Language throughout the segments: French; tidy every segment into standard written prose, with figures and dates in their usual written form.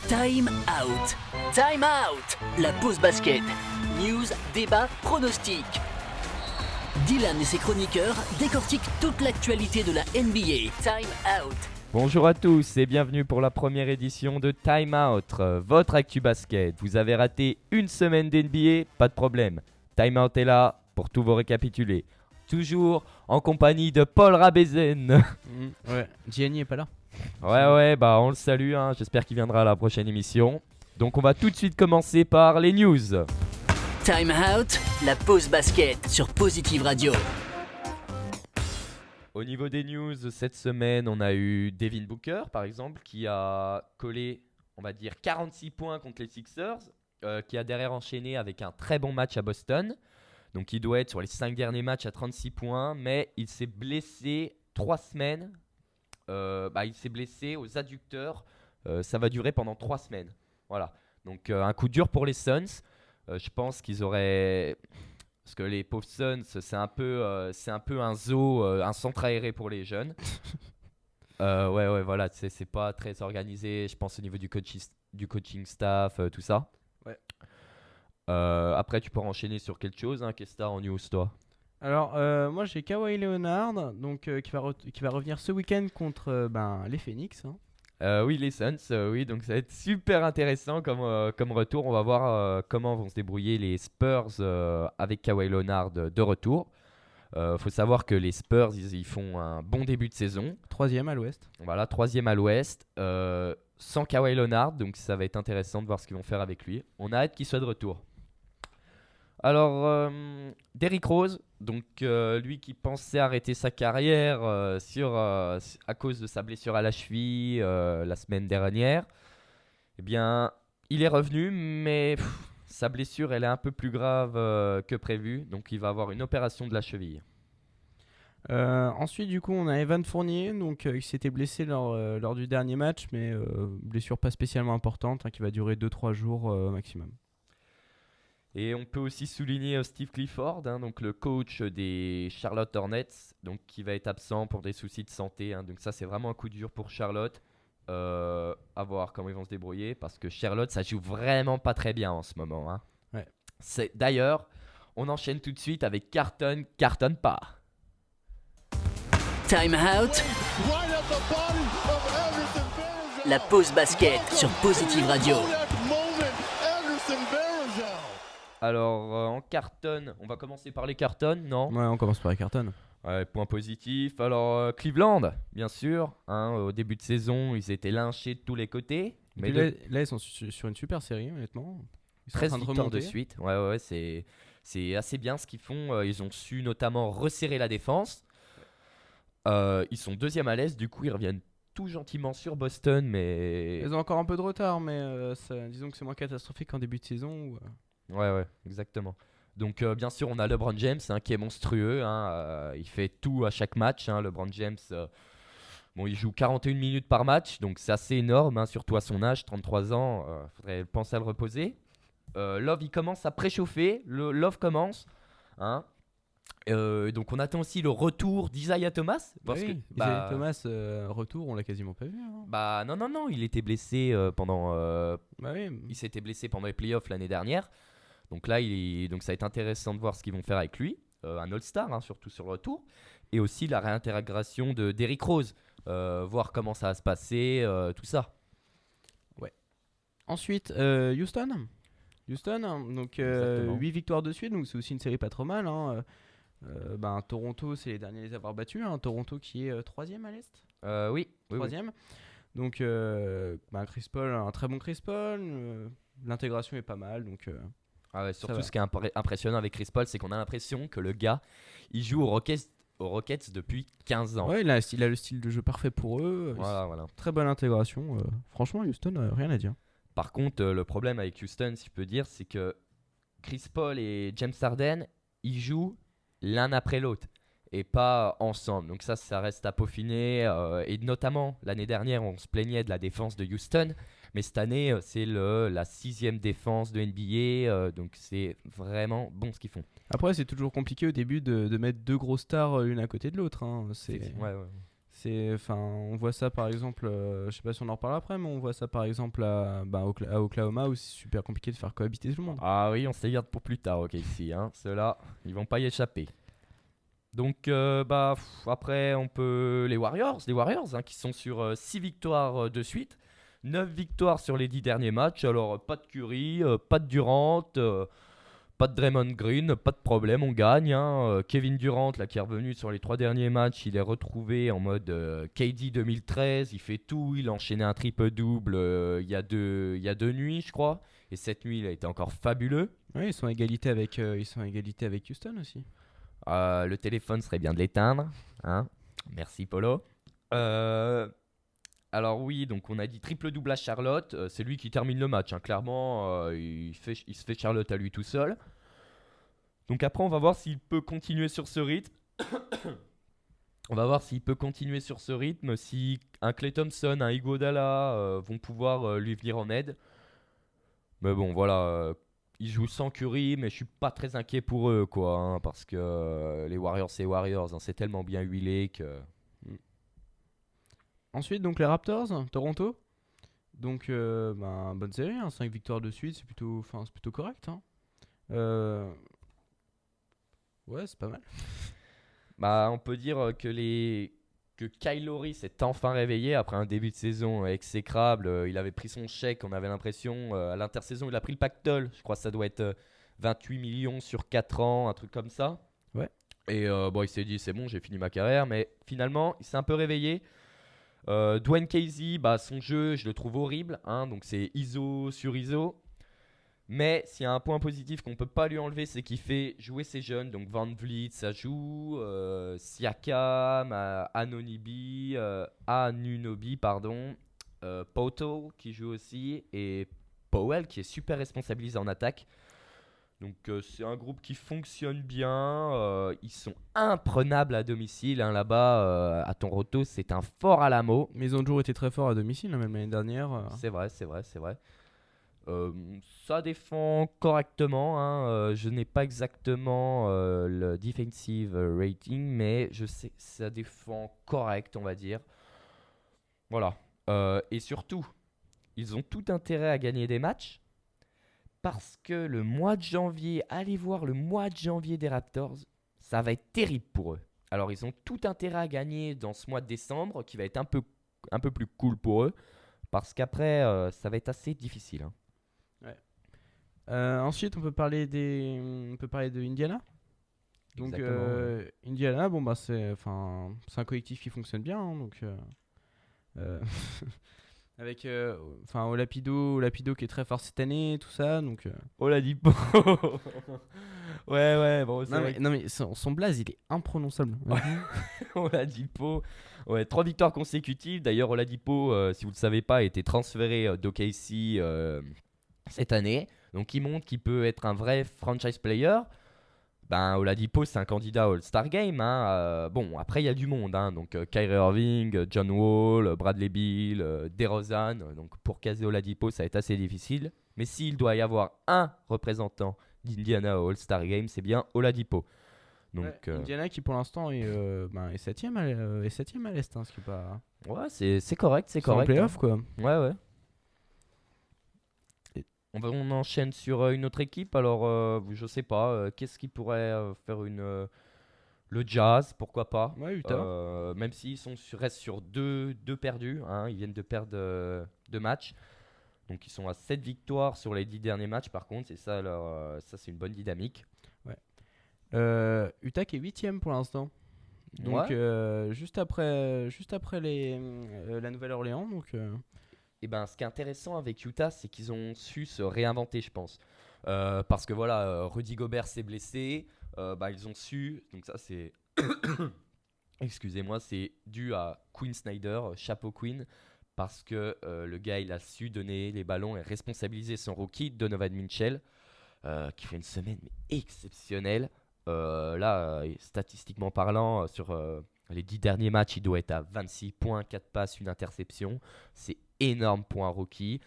Time Out. Time Out. La pause basket. News, débat, pronostic. Dylan et ses chroniqueurs décortiquent toute l'actualité de la NBA. Time Out. Bonjour à tous et bienvenue pour la première édition de Time Out, votre actu basket. Vous avez raté une semaine d'NBA, pas de problème. Time Out est là pour tout vous récapituler. Toujours en compagnie de Paul Rabézen. Ouais, Gianni est pas là. Ouais, on le salue, hein. J'espère qu'il viendra à la prochaine émission. Donc on va tout de suite commencer par les news. Time Out, la pause basket sur Positive Radio. Au niveau des news, cette semaine, on a eu Devin Booker, par exemple, qui a collé, on va dire, 46 points contre les Sixers, qui a derrière enchaîné avec un très bon match à Boston. Donc il doit être sur les 5 derniers matchs à 36 points, mais il s'est blessé 3 semaines. Il s'est blessé aux adducteurs. Ça va durer pendant 3 semaines. Voilà. Donc un coup dur pour les Suns. Je pense qu'ils auraient... Parce que les pauvres Suns, c'est un peu un zoo, un centre aéré pour les jeunes. Voilà. C'est pas très organisé, je pense, au niveau du coaching staff, tout ça. Ouais. Après, tu peux enchaîner sur quelque chose. Hein. Qu'est-ce que t'as en news, toi ? Alors, moi j'ai Kawhi Leonard donc, qui va revenir ce week-end contre les Phoenix. Hein. Oui, les Suns, oui, donc ça va être super intéressant comme retour. On va voir comment vont se débrouiller les Spurs avec Kawhi Leonard de retour. Faut savoir que les Spurs, ils font un bon début de saison. 3e à l'ouest. Voilà, 3e à l'ouest, sans Kawhi Leonard, donc ça va être intéressant de voir ce qu'ils vont faire avec lui. On a hâte qu'il soit de retour. Alors, Derrick Rose, donc lui qui pensait arrêter sa carrière à cause de sa blessure à la cheville la semaine dernière, eh bien, il est revenu, mais sa blessure elle est un peu plus grave que prévu, donc il va avoir une opération de la cheville. Ensuite, du coup, on a Evan Fournier, donc qui s'était blessé lors du dernier match, mais blessure pas spécialement importante, qui va durer 2-3 jours maximum. Et on peut aussi souligner Steve Clifford, donc le coach des Charlotte Hornets, donc qui va être absent pour des soucis de santé. Donc ça, c'est vraiment un coup dur pour Charlotte. À voir comment ils vont se débrouiller, parce que Charlotte, ça joue vraiment pas très bien en ce moment. Hein. Ouais. D'ailleurs, on enchaîne tout de suite avec Carton pas. Time Out, la pause basket sur Positive Radio. Alors, en carton, on va commencer par les cartons, non ? Ouais, on commence par les cartons. Ouais, point positif. Alors, Cleveland, bien sûr. Au début de saison, ils étaient lynchés de tous les côtés. Mais là, ils sont sur une super série, honnêtement. Ils sont 13 en train de victoires remonter. de suite. Ouais, c'est assez bien ce qu'ils font. Ils ont su notamment resserrer la défense. Ils sont 2e à l'Est. Du coup, ils reviennent tout gentiment sur Boston. Mais... Ils ont encore un peu de retard, mais disons que c'est moins catastrophique qu'en début de saison. Où, Ouais, exactement. Donc, bien sûr, on a LeBron James qui est monstrueux. Il fait tout à chaque match. LeBron James, il joue 41 minutes par match. Donc, c'est assez énorme, surtout à son âge, 33 ans. Faudrait penser à le reposer. Love, il commence à préchauffer. Love commence. Donc, on attend aussi le retour d'Isaiah Thomas. Parce oui, que, Isaiah Thomas, retour, on l'a quasiment pas vu. Hein. Non. Il était blessé pendant. Oui. Il s'était blessé pendant les playoffs l'année dernière. Donc là, donc ça va être intéressant de voir ce qu'ils vont faire avec lui. Un All-Star, surtout sur le retour. Et aussi la réintégration de Derrick Rose. Voir comment ça va se passer, tout ça. Ouais. Ensuite, Houston, donc 8 victoires de suite, donc c'est aussi une série pas trop mal. Toronto, c'est les derniers à les avoir battus. Toronto qui est 3e à l'Est. Oui. 3e. Donc, Chris Paul, un très bon Chris Paul. L'intégration est pas mal, donc... surtout, ce qui est impressionnant avec Chris Paul, c'est qu'on a l'impression que le gars, il joue aux Rockets depuis 15 ans. Ouais, il a le style de jeu parfait pour eux. Voilà. Très bonne intégration. Franchement, Houston, rien à dire. Par contre, le problème avec Houston, si je peux dire, c'est que Chris Paul et James Harden, ils jouent l'un après l'autre et pas ensemble. Donc ça reste à peaufiner. Et notamment, l'année dernière, on se plaignait de la défense de Houston. Mais cette année, c'est la 6e défense de NBA. Donc c'est vraiment bon ce qu'ils font. Après, c'est toujours compliqué au début de mettre 2 grosses stars l'une à côté de l'autre. Ouais. On voit ça par exemple, je sais pas si on en reparle après, mais on voit ça par exemple à Oklahoma où c'est super compliqué de faire cohabiter tout le monde. Ah oui, on se les garde pour plus tard, ok, ici. Ceux-là, ils vont pas y échapper. Donc, après, on peut. Les Warriors, qui sont sur 6 victoires de suite. 9 victoires sur les 10 derniers matchs. Alors, pas de Curry, pas de Durant, pas de Draymond Green, pas de problème, on gagne. Kevin Durant, là, qui est revenu sur les 3 derniers matchs, il est retrouvé en mode KD 2013. Il fait tout, il a enchaîné un triple-double il y a deux nuits, je crois. Et cette nuit, il a été encore fabuleux. Oui, ils sont à égalité avec Houston aussi. Le téléphone serait bien de l'éteindre. Merci, Polo. Alors oui, donc on a dit triple-double à Charlotte. C'est lui qui termine le match. Clairement, il se fait Charlotte à lui tout seul. Donc après, on va voir s'il peut continuer sur ce rythme. Si un Klay Thompson, un Iguodala vont pouvoir lui venir en aide. Mais bon, voilà. Ils jouent sans Curry, mais je suis pas très inquiet pour eux, quoi. Parce que les Warriors, c'est Warriors. C'est tellement bien huilé que... Ensuite, donc les Raptors, Toronto. Donc, bonne série, 5 victoires de suite, c'est plutôt correct. Ouais, c'est pas mal. On peut dire que Kyle Lowry s'est enfin réveillé après un début de saison exécrable. Il avait pris son chèque, on avait l'impression. À l'intersaison, il a pris le pactole. Je crois que ça doit être 28 millions sur 4 ans, un truc comme ça. Ouais. Et il s'est dit, c'est bon, j'ai fini ma carrière. Mais finalement, il s'est un peu réveillé. Dwayne Casey, son jeu, je le trouve horrible. Donc c'est ISO sur ISO. Mais s'il y a un point positif qu'on ne peut pas lui enlever, c'est qu'il fait jouer ses jeunes. Donc Van Vliet, ça joue. Siakam, Anunoby, Poto qui joue aussi. Et Powell qui est super responsabilisé en attaque. Donc c'est un groupe qui fonctionne bien. Ils sont imprenables à domicile. Là-bas, à Toronto, c'est un fort à la mot. Mais ils ont toujours été très forts à domicile, même l'année dernière. C'est vrai. Ça défend correctement. Je n'ai pas exactement le defensive rating, mais je sais que ça défend correct, on va dire. Voilà. Et surtout, ils ont tout intérêt à gagner des matchs parce que le mois de janvier, allez voir le mois de janvier des Raptors, ça va être terrible pour eux. Alors, ils ont tout intérêt à gagner dans ce mois de décembre qui va être un peu plus cool pour eux parce qu'après, ça va être assez difficile. Ouais. Ensuite, on peut parler de Indiana. Donc Indiana, c'est un collectif qui fonctionne bien. Avec Oladipo qui est très fort cette année, tout ça. Oladipo. ouais. Bon, non mais son blaze, il est imprononçable. Oladipo. Ouais, 3 victoires consécutives. D'ailleurs, Oladipo, si vous ne le savez pas, a été transféré d'OKC cette année. Donc il montre qu'il peut être un vrai franchise player. Oladipo, c'est un candidat All-Star Game. Bon, après, il y a du monde. Donc Kyrie Irving, John Wall, Bradley Beal, DeRozan. Donc pour caser Oladipo, ça va être assez difficile. Mais s'il doit y avoir un représentant d'Indiana au All-Star Game, c'est bien Oladipo. Donc, Indiana qui pour l'instant est 7ème à l'Est. Ce qui est pas... Ouais, c'est correct. C'est correct. En playoff, quoi. Ouais. On enchaîne sur une autre équipe. Alors, je sais pas, qu'est-ce qui pourrait faire le Jazz, pourquoi pas. Ouais, Utah. Même s'ils restent sur deux perdus. Ils viennent de perdre 2 matchs. Donc, ils sont à 7 victoires sur les 10 derniers matchs, par contre. Et ça, ça c'est une bonne dynamique. Ouais. Utah qui est 8ème pour l'instant. Donc, juste après la Nouvelle-Orléans. Ce qui est intéressant avec Utah, c'est qu'ils ont su se réinventer, je pense. Parce que Rudy Gobert s'est blessé. Ils ont su. Donc ça, c'est. Excusez-moi, c'est dû à Quinn Snyder, chapeau Quinn. Parce que le gars, il a su donner les ballons et responsabiliser son rookie, Donovan Mitchell, qui fait une semaine exceptionnelle. Statistiquement parlant, sur les 10 derniers matchs, il doit être à 26 points, 4 passes, une interception. C'est énorme pour un rookie.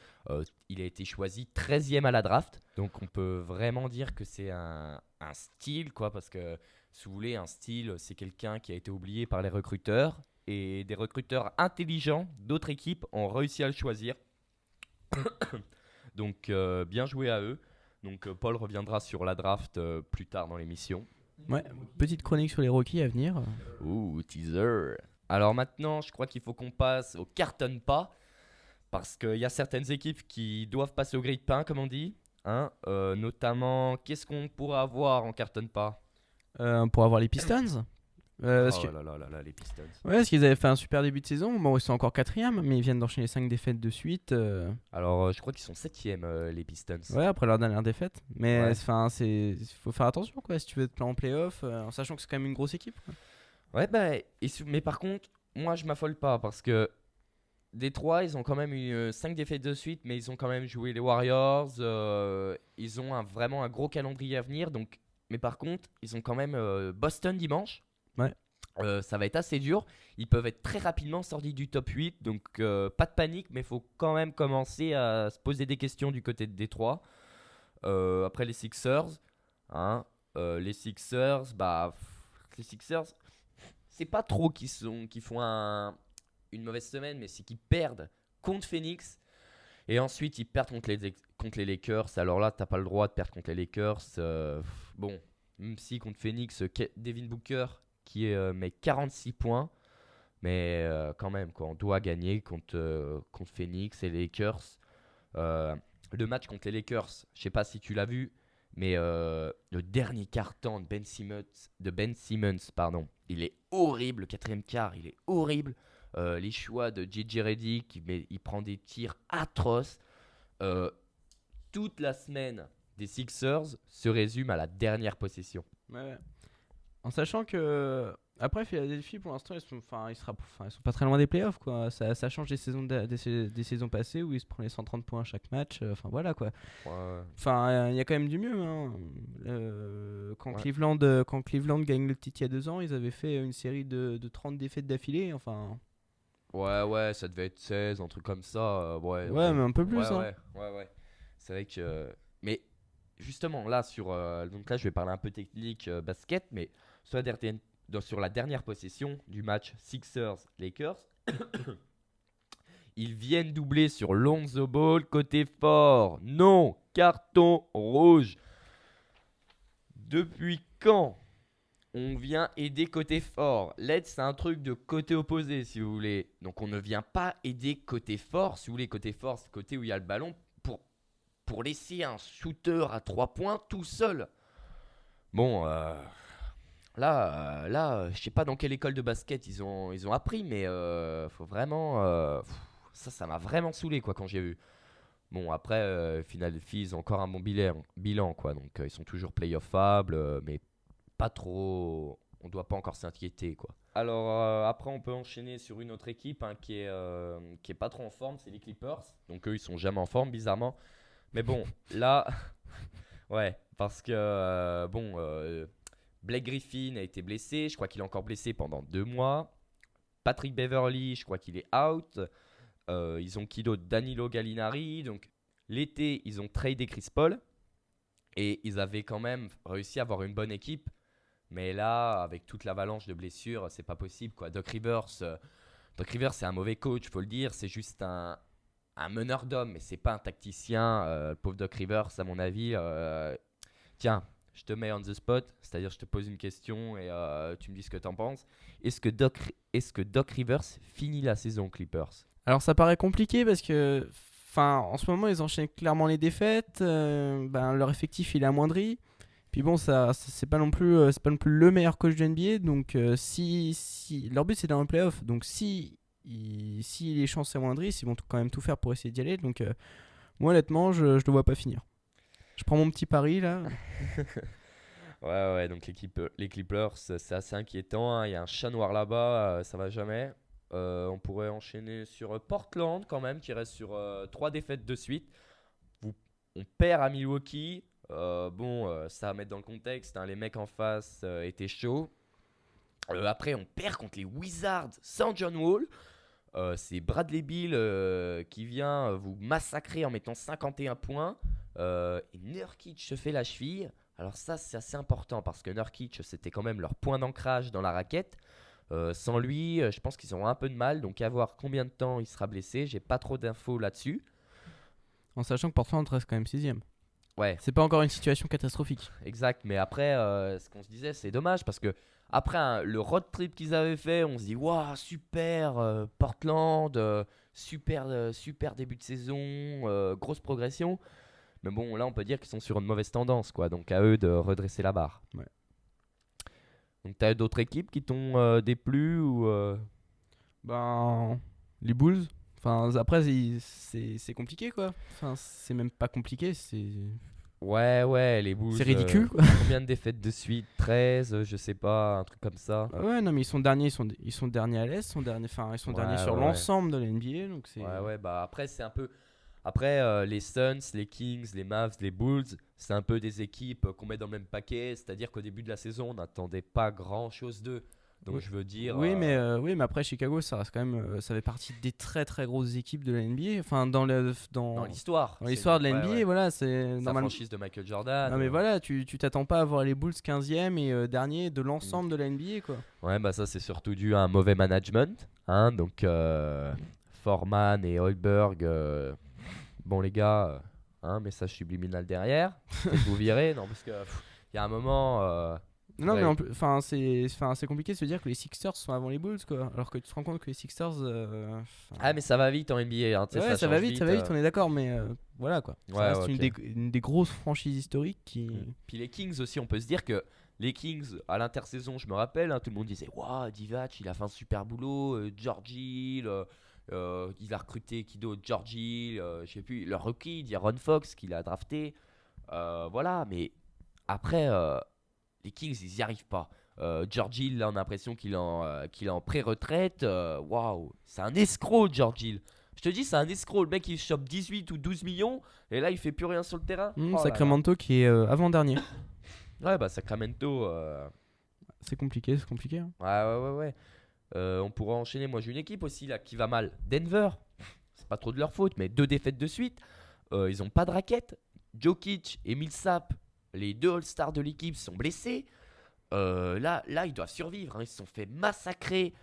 Il a été choisi 13e à la draft. Donc on peut vraiment dire que c'est un style, quoi, parce que si vous voulez, un style, c'est quelqu'un qui a été oublié par les recruteurs. et des recruteurs intelligents d'autres équipes ont réussi à le choisir. Donc bien joué à eux. Donc Paul reviendra sur la draft plus tard dans l'émission. Ouais, petite chronique sur les rookies à venir. Ouh, teaser. Alors maintenant, je crois qu'il faut qu'on passe au carton pas. Parce qu'il y a certaines équipes qui doivent passer au grille-pain, comme on dit. Hein, notamment, qu'est-ce qu'on pourrait avoir en carton pas Pour avoir les Pistons. Parce que... là, les Pistons. Ouais, parce qu'ils avaient fait un super début de saison. Bon, ils sont encore 4ème, mais ils viennent d'enchaîner 5 défaites de suite. Alors, je crois qu'ils sont 7ème, les Pistons. Ouais, après leur dernière défaite. Mais Ouais. enfin, faut faire attention quoi, si tu veux te placer en playoff, en sachant que c'est quand même une grosse équipe. Quoi. Ouais, bah, mais par contre, moi, je m'affole pas parce que Détroit, ils ont quand même eu 5 défaites de suite, mais ils ont quand même joué les Warriors. Ils ont vraiment un gros calendrier à venir. Donc, mais par contre, ils ont quand même Boston dimanche. Ouais. Ça va être assez dur. Ils peuvent être très rapidement sortis du top 8. Donc, pas de panique, mais il faut quand même commencer à se poser des questions du côté de Détroit. Après, les Sixers. Hein, les Sixers, c'est pas trop qu'ils font une mauvaise semaine, mais c'est qu'ils perdent contre Phoenix. Et ensuite, ils perdent contre les Lakers. Alors là, t'as pas le droit de perdre contre les Lakers. Bon, même si contre Phoenix, Devin Booker qui met 46 points. Mais quand même, quoi, on doit gagner contre Phoenix et les Lakers. Le match contre les Lakers, je sais pas si tu l'as vu, mais le dernier quart-temps de Ben Simmons, il est horrible. Le quatrième quart, il est horrible. Les choix de J.J. Redick, il prend des tirs atroces. Toute la semaine des Sixers se résume à la dernière possession. Ouais. En sachant que après Philadelphie pour l'instant ils sont pas très loin des playoffs quoi. Ça change des saisons passées où ils se prenaient 130 points à chaque match. Enfin voilà quoi. Ouais. Enfin il y a quand même du mieux. Hein. Quand Cleveland gagne le titre il y a 2 ans, ils avaient fait une série de 30 défaites d'affilée. Enfin. Ouais, ça devait être 16, un truc comme ça. Ouais, mais un peu plus. Ouais. C'est vrai que. Mais justement, là, donc là, je vais parler un peu technique basket, mais sur la dernière possession du match Sixers-Lakers, ils viennent doubler sur Lonzo Ball côté fort. Non, carton rouge. Depuis quand on vient aider côté fort? L'aide, c'est un truc de côté opposé, si vous voulez. Donc, on ne vient pas aider côté fort. Si vous voulez, côté fort, c'est le côté où il y a le ballon pour laisser un shooter à 3 points tout seul. Bon, là, je sais pas dans quelle école de basket ils ont appris, mais faut vraiment... ça m'a vraiment saoulé quoi, quand j'ai vu. Bon, après, Philadelphie, ils ont encore un bon bilan quoi. Donc, ils sont toujours playoffables, mais pas trop... On doit pas encore s'inquiéter quoi. Alors, après, on peut enchaîner sur une autre équipe qui est pas trop en forme, c'est les Clippers. Donc, eux, ils sont jamais en forme, bizarrement. Mais bon, là... ouais, parce que... Blake Griffin a été blessé. Je crois qu'il est encore blessé pendant 2 mois. Patrick Beverley, je crois qu'il est out. Ils ont qui d'autre? Danilo Gallinari. Donc, l'été, ils ont tradé Chris Paul. Et ils avaient quand même réussi à avoir une bonne équipe. Mais là, avec toute l'avalanche de blessures, c'est pas possible, quoi. Doc Rivers, c'est un mauvais coach, faut le dire. C'est juste un meneur d'hommes, mais c'est pas un tacticien. Le pauvre Doc Rivers, à mon avis. Tiens, je te mets on the spot, c'est-à-dire je te pose une question et tu me dis ce que t'en penses. Est-ce que Doc Rivers finit la saison aux Clippers? Alors ça paraît compliqué parce que en ce moment ils enchaînent clairement les défaites. Leur effectif il est amoindri. Puis bon, c'est pas non plus le meilleur coach de NBA. Donc si leur but c'est d'aller en playoff. Donc si les chances s'amoindrissent, ils vont quand même tout faire pour essayer d'y aller. Donc moi honnêtement, je le vois pas finir. Je prends mon petit pari là. Ouais, donc les Clippers, c'est assez inquiétant. Hein. Il y a un chat noir là-bas, ça va jamais. On pourrait enchaîner sur Portland quand même, qui reste sur 3 défaites de suite. On perd à Milwaukee. Ça va mettre dans le contexte. Hein, les mecs en face étaient chauds. Après, on perd contre les Wizards sans John Wall. C'est Bradley Beal qui vient vous massacrer en mettant 51 points. Et Nurkic se fait la cheville. Alors ça, c'est assez important parce que Nurkic, c'était quand même leur point d'ancrage dans la raquette. Sans lui, je pense qu'ils auront un peu de mal. Donc à voir combien de temps il sera blessé. J'ai pas trop d'infos là-dessus. En sachant que Portland reste quand même 6ème. Ouais, C'est pas encore une situation catastrophique. exact. Mais après, ce qu'on se disait, c'est dommage parce que après le road trip qu'ils avaient fait, on se dit waouh, super, Portland, super début de saison, grosse progression. Mais bon, là, on peut dire qu'ils sont sur une mauvaise tendance, quoi. Donc à eux de redresser la barre. Ouais. Donc t'as d'autres équipes qui t'ont déplu ou Ben, les Bulls. Enfin, après, c'est compliqué, quoi. Enfin, c'est même pas compliqué, Ouais, les Bulls. c'est ridicule, quoi. Combien de défaites de suite? 13, je sais pas, un truc comme ça. Ouais, non, mais ils sont derniers, ils sont derniers à l'Est, ils sont derniers sur Ouais. l'ensemble de la NBA, donc c'est... Ouais, bah après, c'est un peu. Après, les Suns, les Kings, les Mavs, les Bulls, c'est un peu des équipes qu'on met dans le même paquet. C'est-à-dire qu'au début de la saison, on n'attendait pas grand-chose d'eux. Donc Oui. je veux dire. Oui, mais après Chicago, ça reste quand même, ça fait partie des très très grosses équipes de la NBA. Enfin, dans l'histoire. l'histoire de la Ouais, NBA, ouais. voilà, C'est c'est la normalement. franchise de Michael Jordan. Non mais voilà, tu t'attends pas à voir les Bulls 15e et dernier de l'ensemble de la NBA, quoi. Ouais, bah ça c'est surtout dû à un mauvais management. Hein, donc Foreman et Holberg, bon les gars, message subliminal derrière. Peut-être vous virez, non parce que il y a un moment. Non, Ouais. mais c'est compliqué de se dire que les Sixers sont avant les Bulls, quoi. Alors que tu te rends compte que les Sixers. Ah mais ça va vite en NBA. Hein, tu sais, Ouais, ça va change vite, on est d'accord, mais voilà, quoi. Ça Ouais, reste ok. une des grosses franchises historiques qui. Puis les Kings aussi, on peut se dire que les Kings à l'intersaison, je me rappelle, tout le monde disait waouh, Divac, il a fait un super boulot, George Hill, il a recruté qui d'autre, George Hill, je sais plus, leur rookie, il y a Ron Fox qu'il a drafté, voilà. Mais après, les Kings, ils n'y arrivent pas. George Hill, là, on a l'impression qu'il est en pré-retraite. Waouh, c'est un escroc, George Hill. Je te dis, c'est un escroc. Le mec, il chope 18 ou 12 millions et là, il fait plus rien sur le terrain. Oh là là. Sacramento qui est avant-dernier. Ouais, bah Sacramento. C'est compliqué, hein. Ouais. On pourra enchaîner. Moi, j'ai une équipe aussi là qui va mal. Denver. C'est pas trop de leur faute, mais 2 défaites de suite. Ils ont pas de raquette. Jokic et Millsap, les 2 All-Stars de l'équipe, sont blessés. Là, ils doivent survivre. Hein. Ils se sont fait massacrer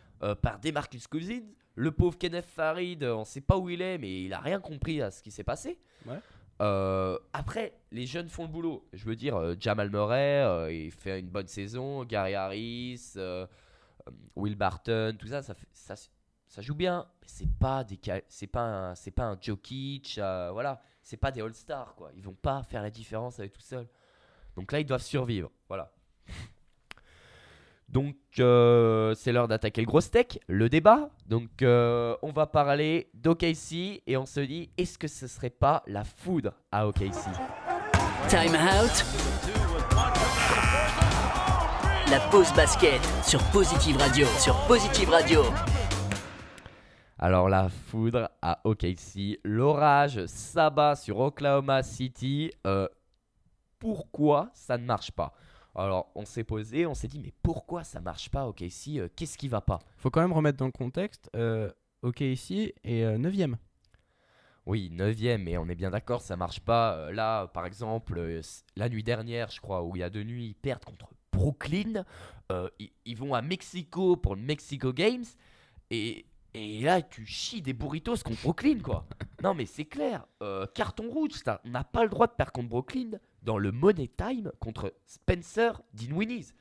par DeMarcus Cousins. Le pauvre Kenneth Farid, on sait pas où il est, mais il a rien compris à ce qui s'est passé. Ouais. Après, les jeunes font le boulot. Je veux dire, Jamal Murray, il fait une bonne saison. Gary Harris, Will Barton, tout ça, ça joue bien. Mais c'est pas un Jokic, voilà. C'est pas des All-Stars, quoi. Ils vont pas faire la différence avec tout seul. Donc là, ils doivent survivre, voilà. Donc c'est l'heure d'attaquer le gros steak, le débat. Donc on va parler d'OKC et on se dit, est-ce que ce serait pas la foudre à OKC? Time out. La pause basket sur Positive Radio. Alors la foudre à OKC, l'orage s'abat sur Oklahoma City. Pourquoi ça ne marche pas? Alors on s'est posé, on s'est dit mais pourquoi ça marche pas OKC? Qu'est-ce qui va pas? Faut quand même remettre dans le contexte, OKC est 9ème. Oui, 9ème, mais on est bien d'accord, ça marche pas. Là, par exemple, la nuit dernière, je crois, où il y a 2 nuits, ils perdent contre Brooklyn. Ils vont à Mexico pour le Mexico Games. Et là, tu chies des burritos contre Brooklyn, quoi. Non, mais c'est clair. Carton rouge, on n'a pas le droit de perdre contre Brooklyn dans le Money Time contre Spencer Dinwiddie.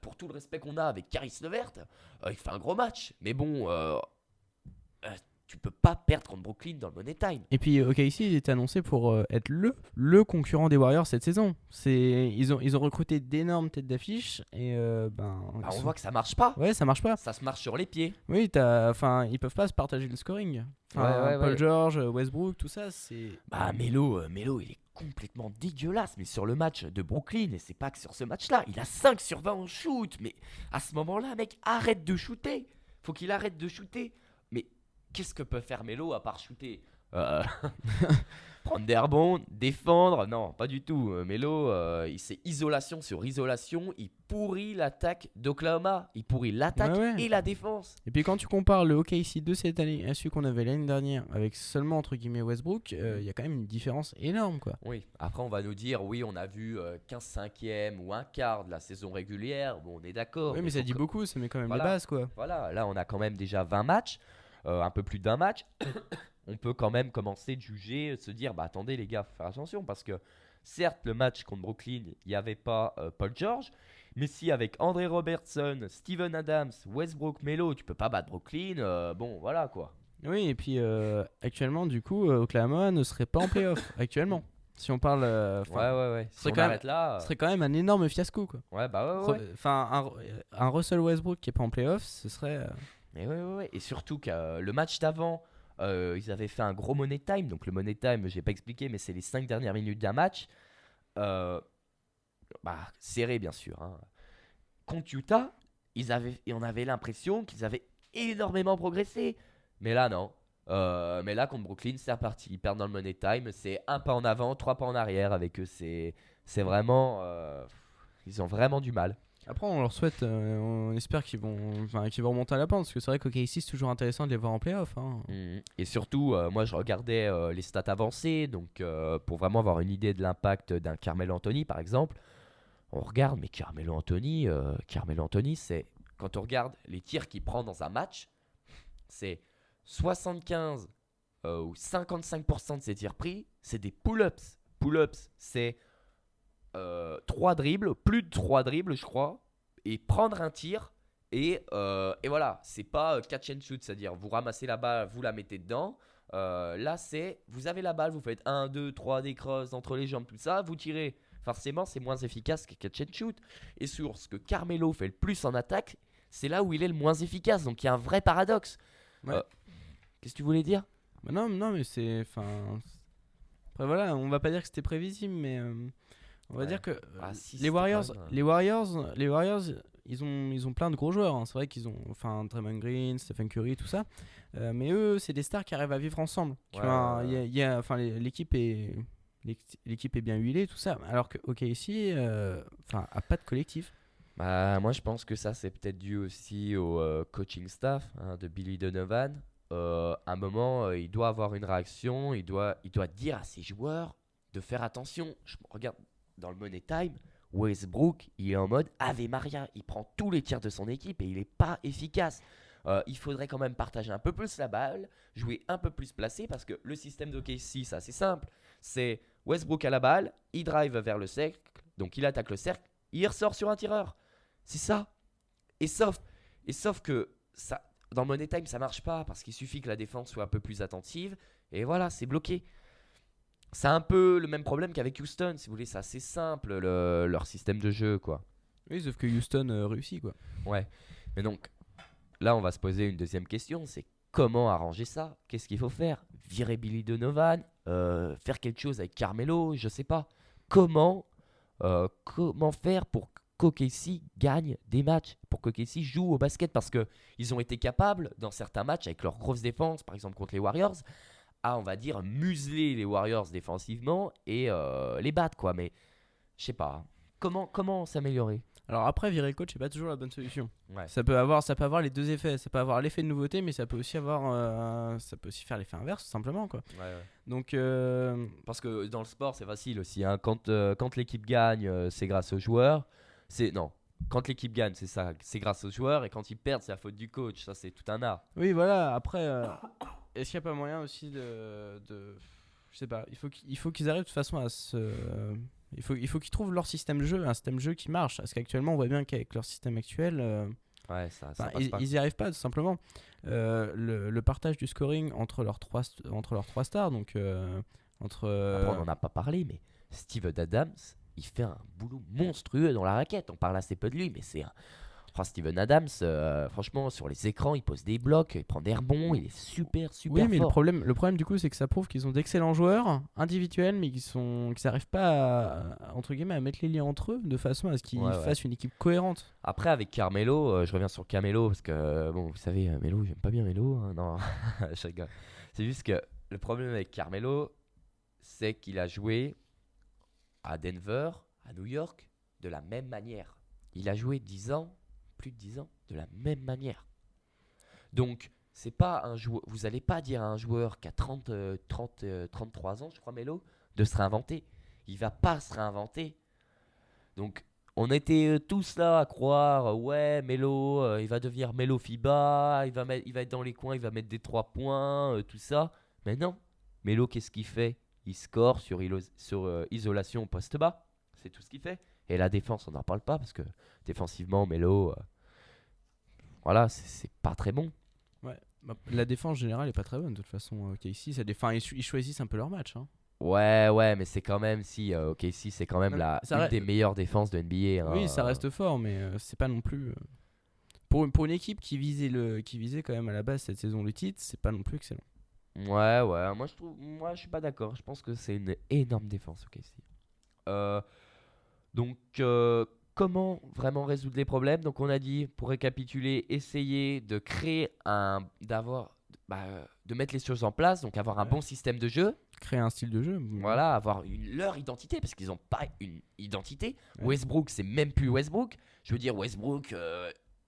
Pour tout le respect qu'on a avec Caris Levert, il fait un gros match. Mais bon, tu peux pas perdre contre Brooklyn dans le Money Time. Et puis OKC est annoncé pour être le concurrent des Warriors cette saison. Ils ont recruté d'énormes têtes d'affiche et On voit que ça marche pas. Ouais, ça marche pas. Ça se marche sur les pieds. Oui, ils peuvent pas se partager le scoring. Ouais. Paul George, Westbrook, tout ça, c'est. Bah Melo, il est complètement dégueulasse, mais sur le match de Brooklyn, et c'est pas que sur ce match-là, il a 5 sur 20 en shoot, mais à ce moment-là, mec, arrête de shooter. Faut qu'il arrête de shooter. Mais qu'est-ce que peut faire Melo à part shooter? prendre des rebonds, défendre. Non, pas du tout. Melo, c'est isolation sur isolation. Il pourrit l'attaque d'Oklahoma. Il pourrit l'attaque et la défense. Et puis quand tu compares le OKC de cette année à celui qu'on avait l'année dernière, avec seulement entre guillemets Westbrook, il y a quand même une différence énorme, quoi. Oui, après on va nous dire, oui, on a vu 15/5 ou un quart de la saison régulière. Bon, on est d'accord. Oui, mais ça dit beaucoup, ça met quand même les bases, quoi. Voilà, là on a quand même déjà 20 matchs, un peu plus d'un match. On peut quand même commencer de juger, de se dire, bah attendez les gars, faut faire attention parce que certes le match contre Brooklyn, il n'y avait pas Paul George, mais si avec André Robertson, Steven Adams, Westbrook, Melo, tu peux pas battre Brooklyn, bon voilà quoi. Oui, et puis actuellement du coup Oklahoma ne serait pas en playoff actuellement. Si on parle, ouais. Si on arrête là, ce serait quand même un énorme fiasco, quoi. Ouais, bah ouais. Enfin, un Russell Westbrook qui est pas en playoff, ce serait. Mais ouais. Et surtout que le match d'avant, ils avaient fait un gros money time. Donc le money time, j'ai pas expliqué, mais c'est les 5 dernières minutes d'un match. Serré bien sûr. Hein. Contre Utah, on avait l'impression qu'ils avaient énormément progressé. Mais là, non. Mais là, contre Brooklyn, c'est reparti. Ils perdent dans le money time. C'est un pas en avant, 3 pas en arrière avec eux. C'est vraiment. Ils ont vraiment du mal. Après, on leur souhaite, on espère qu'ils vont remonter à la pente, parce que c'est vrai qu'OKC c'est toujours intéressant de les voir en playoff. Hein. Et surtout, moi je regardais les stats avancées, donc pour vraiment avoir une idée de l'impact d'un Carmelo Anthony par exemple, on regarde, mais Carmelo Anthony, c'est quand on regarde les tirs qu'il prend dans un match, c'est 75 ou 55% de ses tirs pris, c'est des pull-ups. Pull-ups, c'est 3 dribbles, plus de 3 dribbles je crois, et prendre un tir et voilà, c'est pas catch and shoot, c'est-à-dire vous ramassez la balle, vous la mettez dedans, là c'est vous avez la balle, vous faites 1, 2, 3 des crosses entre les jambes, tout ça, vous tirez, forcément c'est moins efficace que catch and shoot, et sur ce que Carmelo fait le plus en attaque, c'est là où il est le moins efficace, donc il y a un vrai paradoxe. Qu'est-ce que tu voulais dire? Non mais c'est, enfin, après voilà, on va pas dire que c'était prévisible, mais on va dire que les Warriors, ils ont plein de gros joueurs. Hein. C'est vrai qu'ils ont, enfin, Draymond Green, Stephen Curry, tout ça. Mais eux, c'est des stars qui arrivent à vivre ensemble. L'équipe est bien huilée, tout ça. Alors que OKC, a pas de collectif. Moi, je pense que ça, c'est peut-être dû aussi au coaching staff de Billy Donovan. À un moment, il doit avoir une réaction. Il doit dire à ses joueurs de faire attention. Je regarde. Dans le money time, Westbrook, il est en mode Ave Maria. Il prend tous les tirs de son équipe et il n'est pas efficace. Il faudrait quand même partager un peu plus la balle, jouer un peu plus placé parce que le système d'OKC, c'est assez simple. C'est Westbrook à la balle, il drive vers le cercle, donc il attaque le cercle, il ressort sur un tireur. C'est ça. Et sauf que ça, dans le money time, ça marche pas parce qu'il suffit que la défense soit un peu plus attentive et voilà, c'est bloqué. C'est un peu le même problème qu'avec Houston, si vous voulez, c'est assez simple leur système de jeu, quoi. Oui, sauf que Houston réussit, quoi. Ouais, mais donc, là, on va se poser une deuxième question, c'est comment arranger ça? Qu'est-ce qu'il faut faire? Virer Billy Donovan? Faire quelque chose avec Carmelo? Je sais pas. Comment faire pour qu'OKC gagne des matchs? Pour qu'OKC joue au basket? Parce qu'ils ont été capables, dans certains matchs, avec leur grosse défense, par exemple contre les Warriors, à, on va dire, museler les Warriors défensivement et les battre, quoi. Mais je sais pas. Comment s'améliorer? Alors après, virer le coach, c'est pas toujours la bonne solution. Ouais. Ça peut avoir les deux effets. Ça peut avoir l'effet de nouveauté, mais ça peut aussi faire l'effet inverse, tout simplement, quoi. Ouais. Donc, parce que dans le sport, c'est facile aussi. Hein. Quand l'équipe gagne, c'est grâce aux joueurs. Quand l'équipe gagne, c'est ça, c'est grâce aux joueurs. Et quand ils perdent, c'est la faute du coach. Ça, c'est tout un art. Oui, voilà. Après, est-ce qu'il n'y a pas moyen aussi de je sais pas. Il faut qu'ils arrivent de toute façon à se il faut qu'ils trouvent leur système de jeu, un système de jeu qui marche. Parce qu'actuellement, on voit bien qu'avec leur système actuel, ça passe pas. Ils n'y arrivent pas, tout simplement. Le partage du scoring entre leurs trois stars, donc Après, on n'en a pas parlé, mais Steven Adams, il fait un boulot monstrueux dans la raquette. On parle assez peu de lui, mais c'est Steven Adams, franchement, sur les écrans, il pose des blocs, il prend des rebonds, il est super oui, mais fort. le problème du coup, c'est que ça prouve qu'ils ont d'excellents joueurs individuels, mais qui n'arrivent pas entre guillemets à mettre les liens entre eux de façon à ce qu'ils fassent une équipe cohérente. Après, avec Carmelo, je reviens sur Carmelo parce que bon, vous savez, Melo, j'aime pas bien Melo. Hein, non, je rigole. C'est juste que le problème avec Carmelo, c'est qu'il a joué à Denver, à New York, de la même manière. Il a joué 10 ans, plus de 10 ans, de la même manière. Donc, c'est pas un joueur, vous n'allez pas dire à un joueur qui a 33 ans, je crois, Melo, de se réinventer. Il va pas se réinventer. Donc, on était tous là à croire, ouais, Melo, il va devenir Melo FIBA, il va être dans les coins, il va mettre des 3 points, tout ça. Mais non, Melo, qu'est-ce qu'il fait? Il score sur isolation au poste bas. C'est tout ce qu'il fait. Et la défense, on n'en parle pas parce que défensivement, Melo, voilà, c'est pas très bon. Ouais. La défense générale est pas très bonne de toute façon. KC, ils choisissent un peu leur match. Hein. Ouais, mais c'est quand même c'est quand même une des meilleures défenses de NBA. Hein. Oui, ça reste fort, mais c'est pas non plus. Pour une équipe qui visait quand même à la base cette saison le titre, c'est pas non plus excellent. Ouais, moi je suis pas d'accord. Je pense que c'est une énorme défense, OKC. Donc, comment vraiment résoudre les problèmes? Donc, on a dit, pour récapituler, essayer de créer de mettre les choses en place, donc avoir un bon système de jeu. Créer un style de jeu. Voilà, avoir leur identité, parce qu'ils n'ont pas une identité. Ouais. Westbrook, c'est même plus Westbrook. Je veux dire, Westbrook,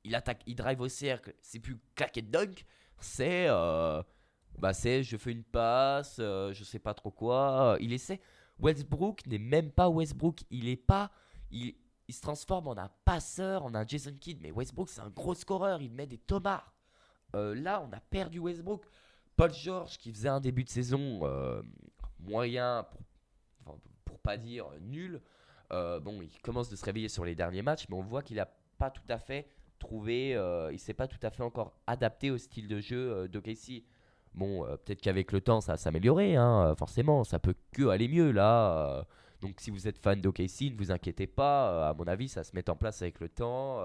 il attaque, il drive au cercle, c'est plus claquet de dunk. C'est je fais une passe, je sais pas trop quoi. Il essaie. Westbrook n'est même pas Westbrook. Il se transforme en un passeur, en un Jason Kidd. Mais Westbrook, c'est un gros scoreur. Il met des tomards. Là, on a perdu Westbrook. Paul George, qui faisait un début de saison moyen, pour pas dire nul. Il commence de se réveiller sur les derniers matchs, mais on voit qu'il n'a pas tout à fait trouvé. Il s'est pas tout à fait encore adapté au style de jeu d'OKC. Peut-être qu'avec le temps, ça va s'améliorer, hein, forcément, ça peut que aller mieux là. Donc si vous êtes fan d'OKC, ne vous inquiétez pas, à mon avis, ça se met en place avec le temps.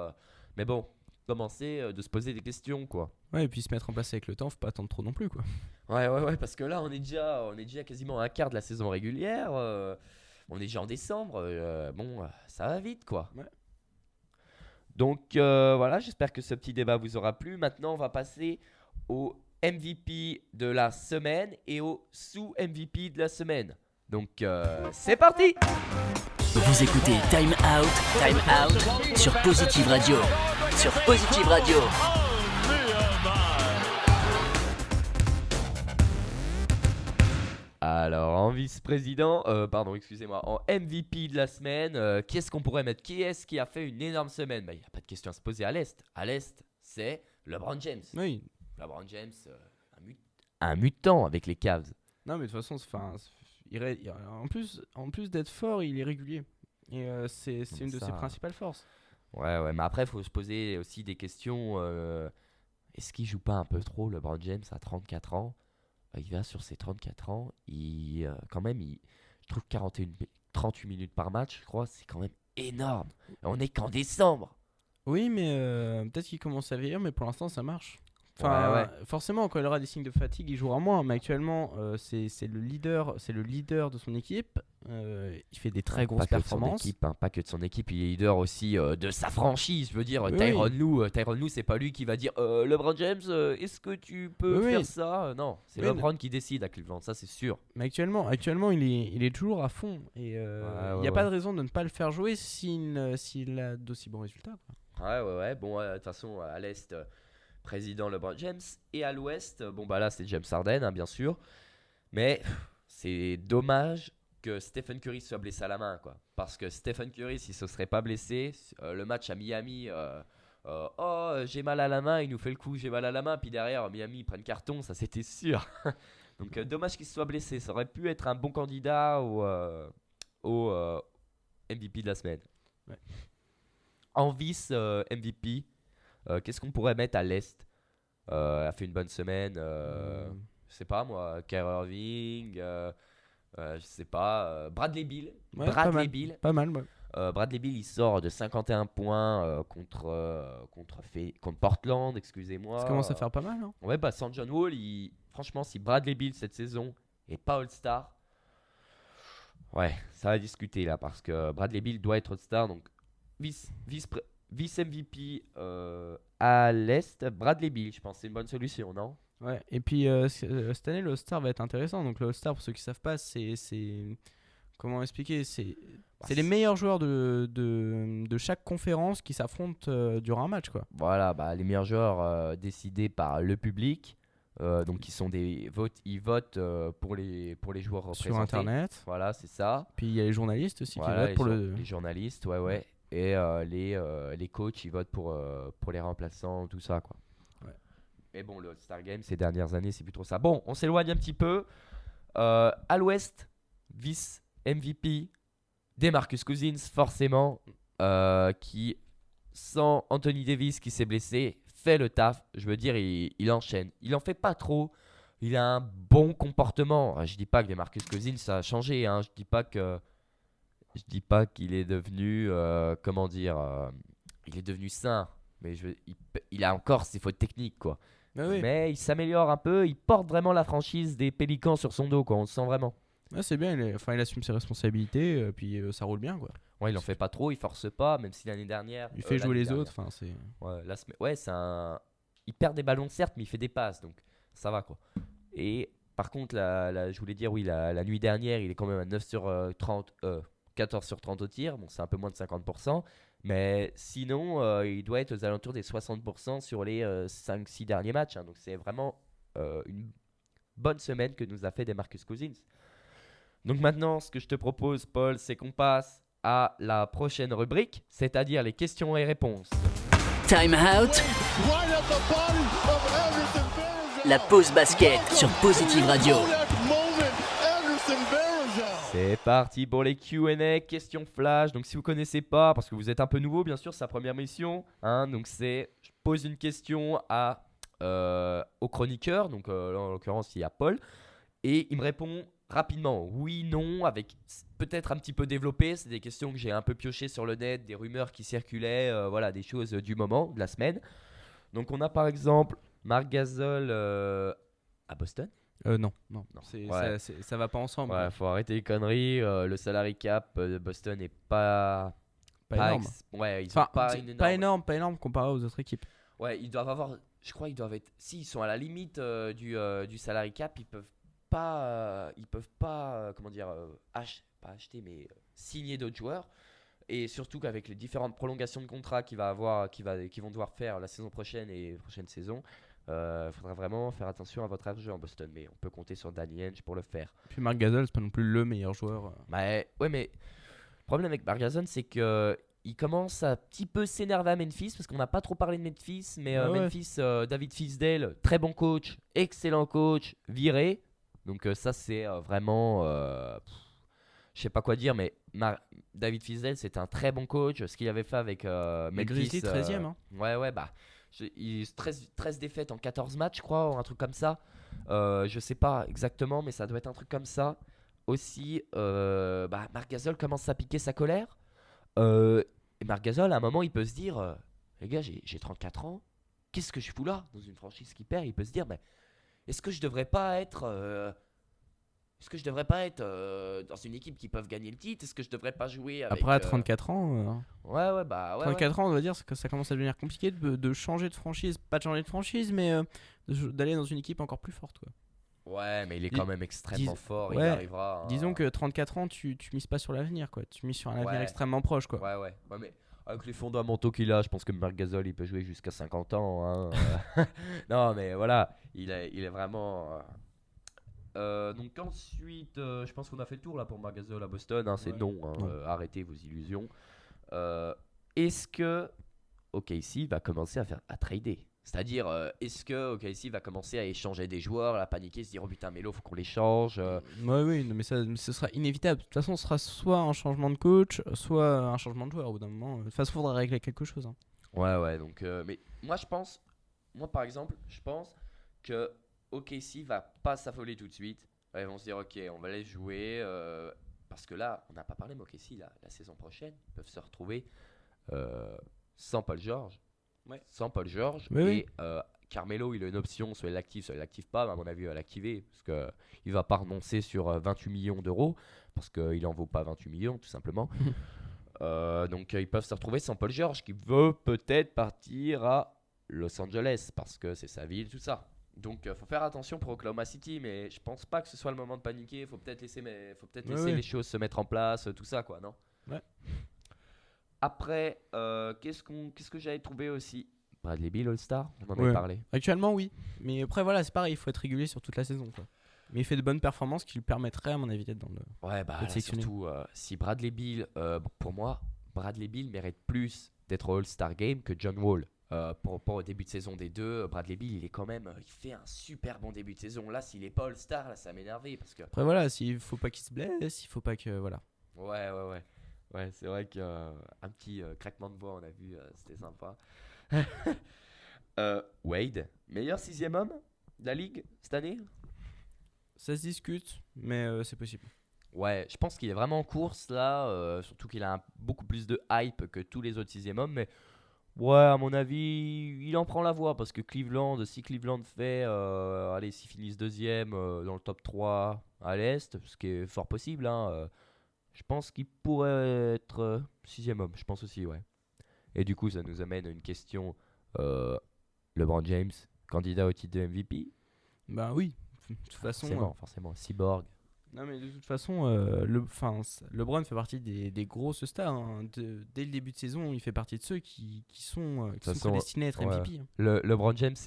Mais bon, commencer de se poser des questions, quoi. Ouais, et puis se mettre en place avec le temps, faut pas attendre trop non plus, quoi. Ouais, parce que là, on est déjà quasiment à un quart de la saison régulière. On est déjà en décembre. Ça va vite, quoi. Ouais. Donc voilà, j'espère que ce petit débat vous aura plu. Maintenant, on va passer au MVP de la semaine et au sous-MVP de la semaine. Donc c'est parti. Vous écoutez Time Out sur Positive Radio. Alors en vice-président, en MVP de la semaine, qui est-ce qu'on pourrait mettre? Qui est-ce qui a fait une énorme semaine? Il n'y a pas de question à se poser à l'Est. À l'Est, c'est LeBron James. Oui. LeBron James, un mutant avec les Cavs. Non, mais de toute façon, en plus d'être fort, il est régulier. Et c'est une de ses principales forces. Ouais, mais après, il faut se poser aussi des questions. Est-ce qu'il joue pas un peu trop, LeBron James, à 34 ans? Il va sur ses 34 ans. Je trouve 38 minutes par match, je crois, c'est quand même énorme. On est qu'en décembre. Oui, mais peut-être qu'il commence à vieillir, mais pour l'instant, ça marche. Ouais. Forcément, quand il aura des signes de fatigue, il jouera moins. Mais actuellement, c'est le leader de son équipe. Il fait des très grosses performances. Pas que de son équipe, il est leader aussi de sa franchise. Je veux dire, Tyronn Lue, c'est pas lui qui va dire LeBron James, est-ce que tu peux faire ça? Non, c'est LeBron qui décide à Cleveland, ça c'est sûr. Mais actuellement, il est toujours à fond. Et il n'y a pas de raison de ne pas le faire jouer s'il a d'aussi bons résultats, quoi. Ouais. Bon, de toute façon, à l'Est. Président LeBron James, et à l'ouest, là c'est James Harden, hein, bien sûr, mais c'est dommage que Stephen Curry soit blessé à la main, quoi. Parce que Stephen Curry, s'il se serait pas blessé, le match à Miami, j'ai mal à la main, il nous fait le coup, j'ai mal à la main, puis derrière Miami ils prennent carton, ça c'était sûr. Donc dommage qu'il se soit blessé, ça aurait pu être un bon candidat au MVP de la semaine. Ouais. En vice MVP, qu'est-ce qu'on pourrait mettre à l'Est? A fait une bonne semaine. Je sais pas moi, Kyrie Irving. Je sais pas. Bradley Beal. Ouais, pas mal. Bradley Beal, il sort de 51 points contre Portland, excusez-moi. Ça commence à faire pas mal, hein. Ouais, sans John Wall, franchement, si Bradley Beal cette saison est pas All-Star, ouais, ça va discuter là, parce que Bradley Beal doit être All-Star, donc vice MVP à l'Est, Bradley Beal, je pense que c'est une bonne solution, non? Ouais, et puis cette année, le All-Star va être intéressant. Donc, le All-Star, pour ceux qui ne savent pas, c'est. Comment expliquer c'est les meilleurs joueurs de chaque conférence qui s'affrontent durant un match, quoi. Voilà, les meilleurs joueurs décidés par le public. Donc, qui sont des votes, ils votent pour les joueurs représentés. Sur Internet. Voilà, c'est ça. Puis il y a les journalistes aussi Voilà, qui votent pour le. Les journalistes, ouais. Et les coachs, ils votent pour les remplaçants, tout ça, quoi. Ouais. Mais bon, le All-Star Game, ces dernières années, c'est plus trop ça. Bon, on s'éloigne un petit peu. À l'Ouest, vice-MVP, DeMarcus Cousins, forcément, qui, sans Anthony Davis qui s'est blessé, fait le taf. Je veux dire, il enchaîne. Il en fait pas trop. Il a un bon comportement. Je dis pas que DeMarcus Cousins ça a changé. Je dis pas qu'il est devenu il est devenu sain. Mais il a encore ses fautes techniques, quoi. Oui. Mais il s'améliore un peu. Il porte vraiment la franchise des Pélicans sur son dos, quoi. On le sent vraiment. Ouais, c'est bien. Il assume ses responsabilités. Puis ça roule bien, quoi. Ouais, il en fait pas trop. Il force pas. Même si l'année dernière. Il fait jouer les autres. C'est. Ouais, il perd des ballons certes, mais il fait des passes, donc ça va, quoi. Et par contre, je voulais dire, oui, la nuit dernière, il est quand même à 9 sur 30, 14 sur 30 au tir. Bon, c'est un peu moins de 50%, mais sinon, il doit être aux alentours des 60% sur les 5-6 derniers matchs. Donc c'est vraiment une bonne semaine que nous a fait DeMarcus Cousins. Donc maintenant, ce que je te propose, Paul, c'est qu'on passe à la prochaine rubrique, c'est-à-dire les questions et réponses. Time out. La pause basket sur Positive Radio. C'est parti pour les Q&A, questions flash. Donc si vous connaissez pas, parce que vous êtes un peu nouveau, bien sûr, c'est sa première mission. Donc je pose une question au chroniqueur, donc là, en l'occurrence il y a Paul, et il me répond rapidement, oui, non, avec peut-être un petit peu développé. C'est des questions que j'ai un peu piochées sur le net, des rumeurs qui circulaient, voilà, des choses du moment, de la semaine. Donc on a par exemple Marc Gasol à Boston. Non. Ouais. Ça va pas ensemble. Ouais, faut arrêter les conneries. Le salary cap de Boston n'est pas énorme. Ouais, ils sont pas énorme comparé aux autres équipes. Ouais, ils doivent avoir. Je crois qu'ils doivent être. Si, ils sont à la limite du salary cap, ils peuvent pas. Comment dire, pas acheter, mais signer d'autres joueurs. Et surtout qu'avec les différentes prolongations de contrat qu'ils vont devoir faire la saison prochaine et prochaine saison. Il faudra vraiment faire attention à votre argent en Boston, mais on peut compter sur Danny Ainge pour le faire. Puis Marc Gasol, c'est pas non plus le meilleur joueur. Ouais, mais le problème avec Marc Gasol, c'est que il commence à un petit peu s'énerver à Memphis, parce qu'on n'a pas trop parlé de Memphis, mais Memphis, David Fisdale, très bon coach, excellent coach, viré. Donc ça c'est vraiment, je sais pas quoi dire, mais David Fisdale c'est un très bon coach. Ce qu'il avait fait avec Memphis, Grizzlies 13e. Ouais, 13 défaites en 14 matchs, je crois, ou un truc comme ça. Je sais pas exactement, mais ça doit être un truc comme ça. Aussi, Marc Gasol commence à piquer sa colère. Et Marc Gasol, à un moment, il peut se dire les gars, j'ai 34 ans, qu'est-ce que je fous là dans une franchise qui perd? Il peut se dire est-ce que je devrais pas être dans une équipe qui peuvent gagner le titre? Est-ce que je devrais pas jouer avec Après, à 34 ans. Ouais. 34 ans, on doit dire que ça commence à devenir compliqué de changer de franchise. Pas de changer de franchise, mais d'aller dans une équipe encore plus forte, quoi. Ouais, mais il est quand même extrêmement fort. Ouais, il arrivera. Disons que 34 ans, tu mises pas sur l'avenir, quoi. Tu mises sur un avenir Ouais. extrêmement proche, quoi. Ouais, mais avec les fondamentaux qu'il a, je pense que Marc Gasol, il peut jouer jusqu'à 50 ans. Non, mais voilà, il est vraiment. Donc ensuite, je pense qu'on a fait le tour là pour Marc Gasol à Boston. C'est non. Arrêtez vos illusions. Est-ce que OKC va commencer à trader? C'est-à-dire, est-ce que OKC va commencer à échanger des joueurs, à paniquer, se dire oh putain Melo, faut qu'on les change Oui, mais ce sera inévitable. De toute façon, ce sera soit un changement de coach, soit un changement de joueur au bout d'un moment. De toute façon, il faudra régler quelque chose. Ouais, donc, mais moi par exemple, je pense que OKC va pas s'affoler tout de suite. Ils vont se dire ok, on va les jouer parce que là, on n'a pas parlé, mais OKC la saison prochaine, ils peuvent se retrouver sans Paul George. Ouais. Sans Paul George. Oui. Et Carmelo, il a une option, soit il l'active, soit il l'active pas. Mais à mon avis, il va l'activer parce qu'il ne va pas renoncer sur 28 millions d'euros parce qu'il n'en vaut pas 28 millions, tout simplement. Donc, ils peuvent se retrouver sans Paul George qui veut peut-être partir à Los Angeles parce que c'est sa ville, tout ça. Donc, faut faire attention pour Oklahoma City, mais je pense pas que ce soit le moment de paniquer. Faut peut-être laisser Ouais. les choses se mettre en place, tout ça, quoi, non? Ouais. Après, qu'est-ce que j'avais trouvé aussi? Bradley Beal All-Star, on en Ouais. avait parlé. Actuellement, oui. Mais après, voilà, c'est pareil, il faut être régulier sur toute la saison, quoi. Mais il fait de bonnes performances qui lui permettraient, à mon avis, d'être dans le. Ouais, bah Peut-être là, sélectionné. surtout, si Bradley Beal, pour moi, Bradley Beal mérite plus d'être au All-Star Game que John Wall. Pour rapport au début de saison des deux, Bradley Beal, il est quand même, il fait un super bon début de saison. Là, s'il est pas All-Star, là, ça m'énerve parce que. Après, voilà, il faut pas qu'il se blesse, il faut pas que. Voilà. Ouais. Ouais, c'est vrai qu'un petit craquement de voix, on a vu, c'était sympa. Wade, meilleur sixième homme de la ligue cette année? Ça se discute, mais c'est possible. Ouais, je pense qu'il est vraiment en course là, surtout qu'il a beaucoup plus de hype que tous les autres sixième hommes. Mais ouais, à mon avis, il en prend la voie parce que si Cleveland fait, allez, s'ils finissent deuxième dans le top 3 à l'Est, ce qui est fort possible, hein, je pense qu'il pourrait être sixième homme, je pense aussi, ouais. Et du coup, ça nous amène à une question. LeBron James, candidat au titre de MVP? Bah oui, de toute façon. Forcément. Cyborg. Non, mais de toute façon, LeBron fait partie des grosses stars, hein. Dès le début de saison, il fait partie de ceux qui sont façon, prédestinés à être ouais. MVP, hein. LeBron James,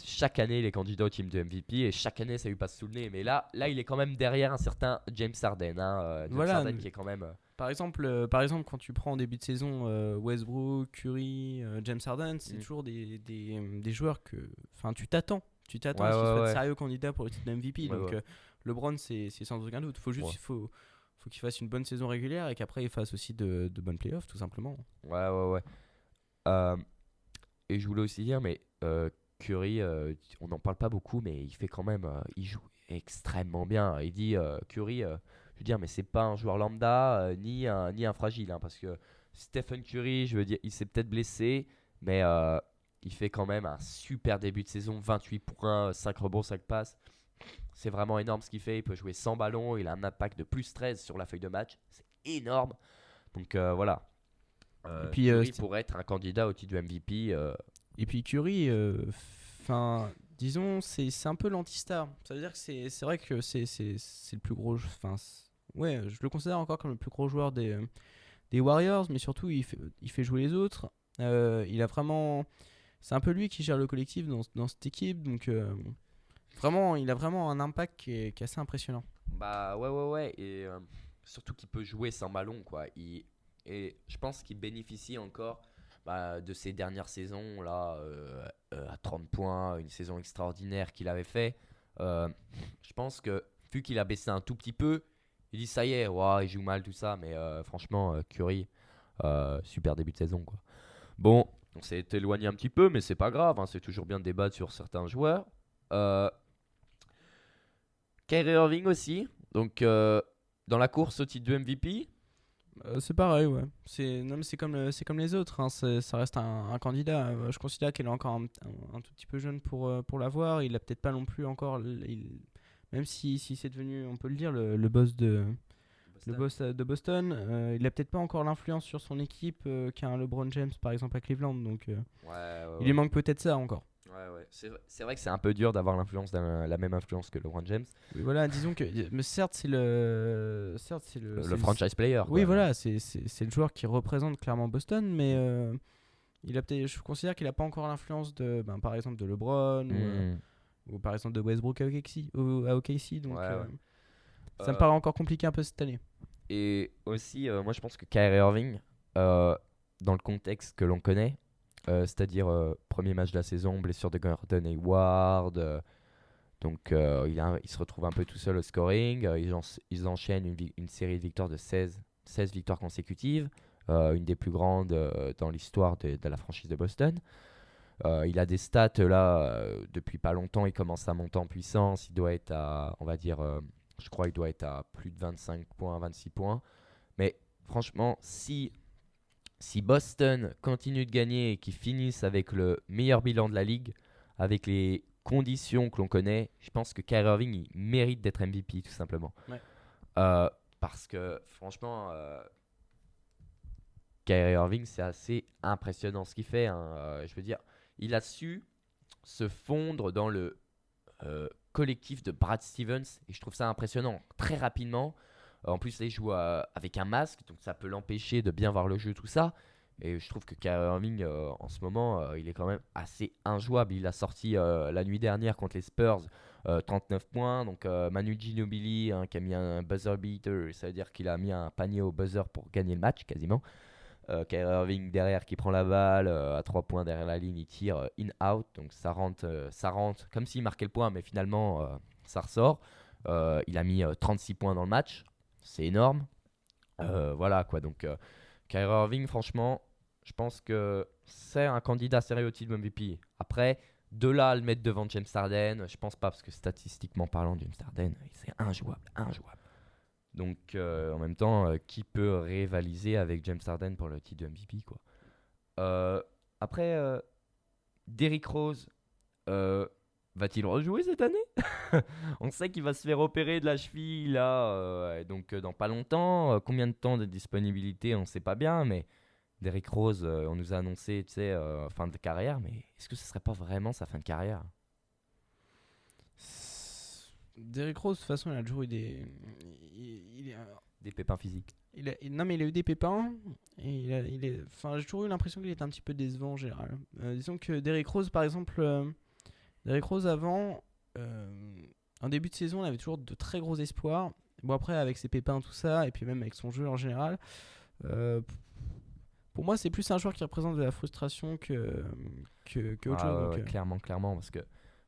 chaque année, il est candidat au team de MVP et chaque année, ça lui passe sous le nez. Mais là, il est quand même derrière un certain James Harden. James Voilà. Harden qui est quand même. Par exemple, quand tu prends en début de saison Westbrook, Curry, James Harden, c'est toujours des joueurs que. Enfin, tu t'attends à ce qu'ils soient de sérieux candidats pour le titre de MVP. Donc, LeBron, c'est sans aucun doute. Il faut qu'il fasse une bonne saison régulière et qu'après, il fasse aussi de bonnes playoffs, tout simplement. Ouais. Et je voulais aussi dire, mais Curry, on n'en parle pas beaucoup, mais il fait quand même. Il joue extrêmement bien. Il dit Curry. Je veux dire, mais c'est pas un joueur lambda ni un fragile, hein, parce que Stephen Curry, je veux dire, il s'est peut-être blessé, mais il fait quand même un super début de saison, 28 points, 5 rebonds, 5 passes. C'est vraiment énorme ce qu'il fait. Il peut jouer sans ballon, il a un impact de plus 13 sur la feuille de match, c'est énorme. Donc voilà. Et puis, Curry pourrait être un candidat au titre de MVP. Et puis Curry, disons, c'est un peu l'anti-star. Ça veut dire que c'est vrai que c'est le plus gros. Ouais, je le considère encore comme le plus gros joueur des Warriors, mais surtout il fait jouer les autres. Il a vraiment, c'est un peu lui qui gère le collectif dans cette équipe, donc vraiment, il a vraiment un impact qui est assez impressionnant. Bah ouais, et surtout qu'il peut jouer sans ballon, quoi. Et je pense qu'il bénéficie encore de ces dernières saisons là, à 30 points, une saison extraordinaire qu'il avait fait. Je pense que vu qu'il a baissé un tout petit peu, il dit ça y est, il joue mal tout ça, mais franchement, Curry, super début de saison, quoi. Bon, on s'est éloigné un petit peu, mais c'est pas grave, hein, c'est toujours bien de débattre sur certains joueurs. Kyrie Irving aussi, donc dans la course au titre de MVP. C'est pareil, ouais. C'est comme les autres, hein. Ça reste un candidat. Je considère qu'il est encore un tout petit peu jeune pour l'avoir. Il a peut-être pas non plus encore. Même si c'est devenu, on peut le dire, le boss de Boston, il a peut-être pas encore l'influence sur son équipe qu'a un LeBron James par exemple à Cleveland. Donc il lui manque peut-être ça encore. Ouais. C'est vrai que c'est un peu dur d'avoir la même influence que LeBron James. Oui, voilà, disons que mais certes c'est le franchise player. Oui, quoi. voilà, c'est le joueur qui représente clairement Boston, mais je considère qu'il a pas encore l'influence de par exemple de LeBron ou par exemple de Westbrook à OKC, donc ça me paraît encore compliqué un peu cette année. Et aussi, moi je pense que Kyrie Irving, dans le contexte que l'on connaît, c'est-à-dire premier match de la saison, blessure de Gordon Hayward, donc il se retrouve un peu tout seul au scoring, ils enchaînent une série de victoires de 16 victoires consécutives, une des plus grandes dans l'histoire de la franchise de Boston. Il a des stats là, depuis pas longtemps, il commence à monter en puissance, il doit être à, on va dire, je crois qu'il doit être à plus de 25 points, 26 points. Mais franchement, si Boston continue de gagner et qu'ils finissent avec le meilleur bilan de la ligue, avec les conditions que l'on connaît, je pense que Kyrie Irving il mérite d'être MVP tout simplement. Ouais. Parce que franchement, Kyrie Irving c'est assez impressionnant ce qu'il fait, hein. Je veux dire, il a su se fondre dans le collectif de Brad Stevens et je trouve ça impressionnant. Très rapidement, en plus là, il joue avec un masque, donc ça peut l'empêcher de bien voir le jeu, tout ça. Et je trouve que Kyrie Irving, en ce moment, il est quand même assez injouable. Il a sorti la nuit dernière contre les Spurs 39 points. Donc Manu Ginobili qui a mis un buzzer beater, ça veut dire qu'il a mis un panier au buzzer pour gagner le match quasiment. Kyrie Irving derrière qui prend la balle à 3 points derrière la ligne, il tire in-out. Donc ça rentre comme s'il marquait le point, mais finalement ça ressort. Il a mis 36 points dans le match. C'est énorme. Voilà quoi. Donc Kyrie Irving, franchement, je pense que c'est un candidat stéréotype MVP. Après, de là à le mettre devant James Harden, je pense pas, parce que statistiquement parlant, James Harden, c'est injouable. Donc, en même temps, qui peut rivaliser avec James Harden pour le titre de MVP, quoi. Après, Derrick Rose, va-t-il rejouer cette année? On sait qu'il va se faire opérer de la cheville, là, donc dans pas longtemps. Combien de temps de disponibilité, on sait pas bien, mais Derrick Rose, on nous a annoncé, tu sais, fin de carrière, mais est-ce que ce serait pas vraiment sa fin de carrière? Derrick Rose, de toute façon, il a toujours eu des pépins physiques. Non, mais il a eu des pépins. Et j'ai toujours eu l'impression qu'il était un petit peu décevant en général. Disons que Derrick Rose, par exemple, Derrick Rose avant, en début de saison, il avait toujours de très gros espoirs. Bon, après, avec ses pépins, tout ça, et puis même avec son jeu en général, pour moi, c'est plus un joueur qui représente de la frustration que autre chose. Donc, clairement, parce que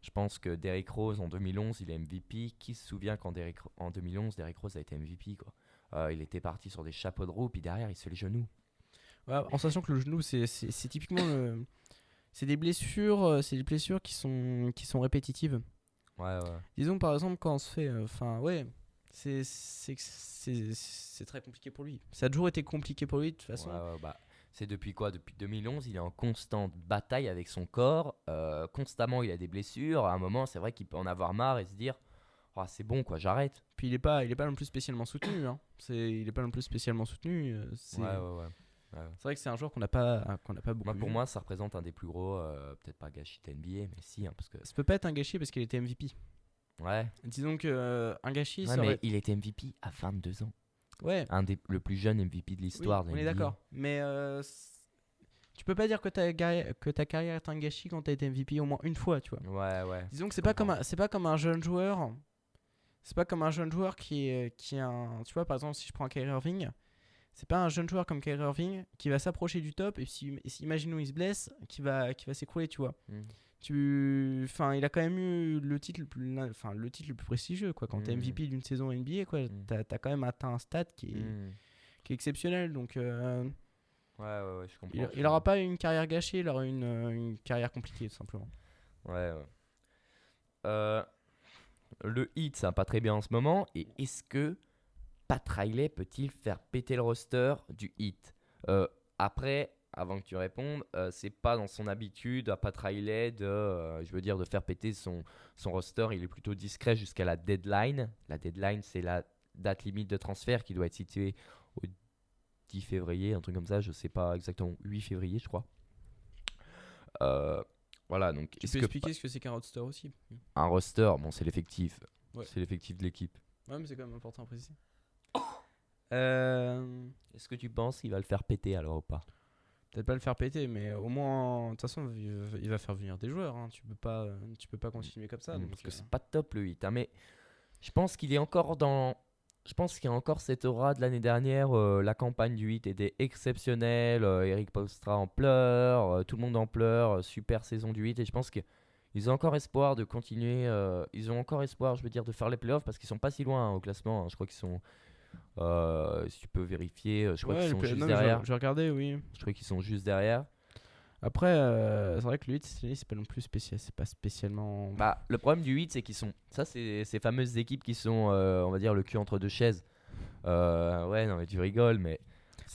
je pense que Derrick Rose en 2011, il est MVP. Qui se souvient qu'en en 2011, Derrick Rose a été MVP, quoi. Il était parti sur des chapeaux de roue, puis derrière, il se fait les genoux. Ouais, en sachant que le genou, c'est typiquement c'est des blessures qui sont répétitives. Ouais. Disons par exemple quand on se fait, c'est très compliqué pour lui. Ça a toujours été compliqué pour lui de toute façon. C'est depuis quoi? Depuis 2011, il est en constante bataille avec son corps. Constamment, il a des blessures. À un moment, c'est vrai qu'il peut en avoir marre et se dire oh, c'est bon, quoi, j'arrête. Puis il est pas non plus spécialement soutenu. Hein. Il est pas non plus spécialement soutenu. Ouais. C'est vrai que c'est un joueur qu'on n'a pas beaucoup. Pour moi, ça représente un des plus gros, peut-être pas gâchis de NBA, mais si, parce que ça peut pas être un gâchis parce qu'il était MVP. Ouais. Disons que un gâchis. Mais il était MVP à 22 ans. Ouais. Le plus jeune MVP de l'histoire. Oui, on est d'accord. Mais tu peux pas dire que ta carrière est un gâchis quand t'as été MVP au moins une fois, tu vois. Ouais. Disons que c'est pas comme un jeune joueur. C'est pas comme un jeune joueur qui est un. Tu vois, par exemple, si je prends un Kyrie Irving, c'est pas un jeune joueur comme Kyrie Irving qui va s'approcher du top et si imaginons il se blesse, qui va s'écrouler, tu vois. Il a quand même eu le titre le plus prestigieux, quoi. Quand t'es MVP d'une saison NBA, quoi, t'as quand même atteint un stade qui est exceptionnel. Donc, ouais, je comprends. Il aura pas une carrière gâchée, il aura une carrière compliquée, tout simplement. Ouais. Le Heat, ça va pas très bien en ce moment. Et est-ce que Pat Riley peut-il faire péter le roster du Heat? Après, avant que tu répondes, c'est pas dans son habitude à Pat Riley de faire péter son roster. Il est plutôt discret jusqu'à la deadline. La deadline, c'est la date limite de transfert qui doit être située au 10 février, un truc comme ça, je sais pas exactement, 8 février, je crois. Voilà, donc tu peux expliquer ce que c'est qu'un roster aussi? Un roster, bon, c'est l'effectif. Ouais. C'est l'effectif de l'équipe. Ouais, mais c'est quand même important à préciser. Est-ce que tu penses qu'il va le faire péter alors ou pas? Peut-être pas le faire péter, mais au moins, de toute façon, il va faire venir des joueurs. Hein. Tu peux pas continuer comme ça. Parce que c'est pas top le 8. Hein, mais je pense qu'il est encore dans. Je pense qu'il y a encore cette aura de l'année dernière. La campagne du 8 était exceptionnelle. Eric Spoelstra en pleure. Tout le monde en pleure. Super saison du 8. Et je pense qu'ils ont encore espoir de continuer. Ils ont encore espoir, je veux dire, de faire les playoffs parce qu'ils sont pas si loin au classement. Hein. Je crois qu'ils sont. Si tu peux vérifier, je crois qu'ils sont juste derrière. J'ai regardé, oui. Je crois qu'ils sont juste derrière. Après, c'est vrai que le 8, c'est pas non plus spécial. C'est pas spécialement. Le problème du 8, c'est qu'ils sont. Ça, c'est ces fameuses équipes qui sont, on va dire, le cul entre deux chaises. Ouais, non, mais tu rigoles, mais.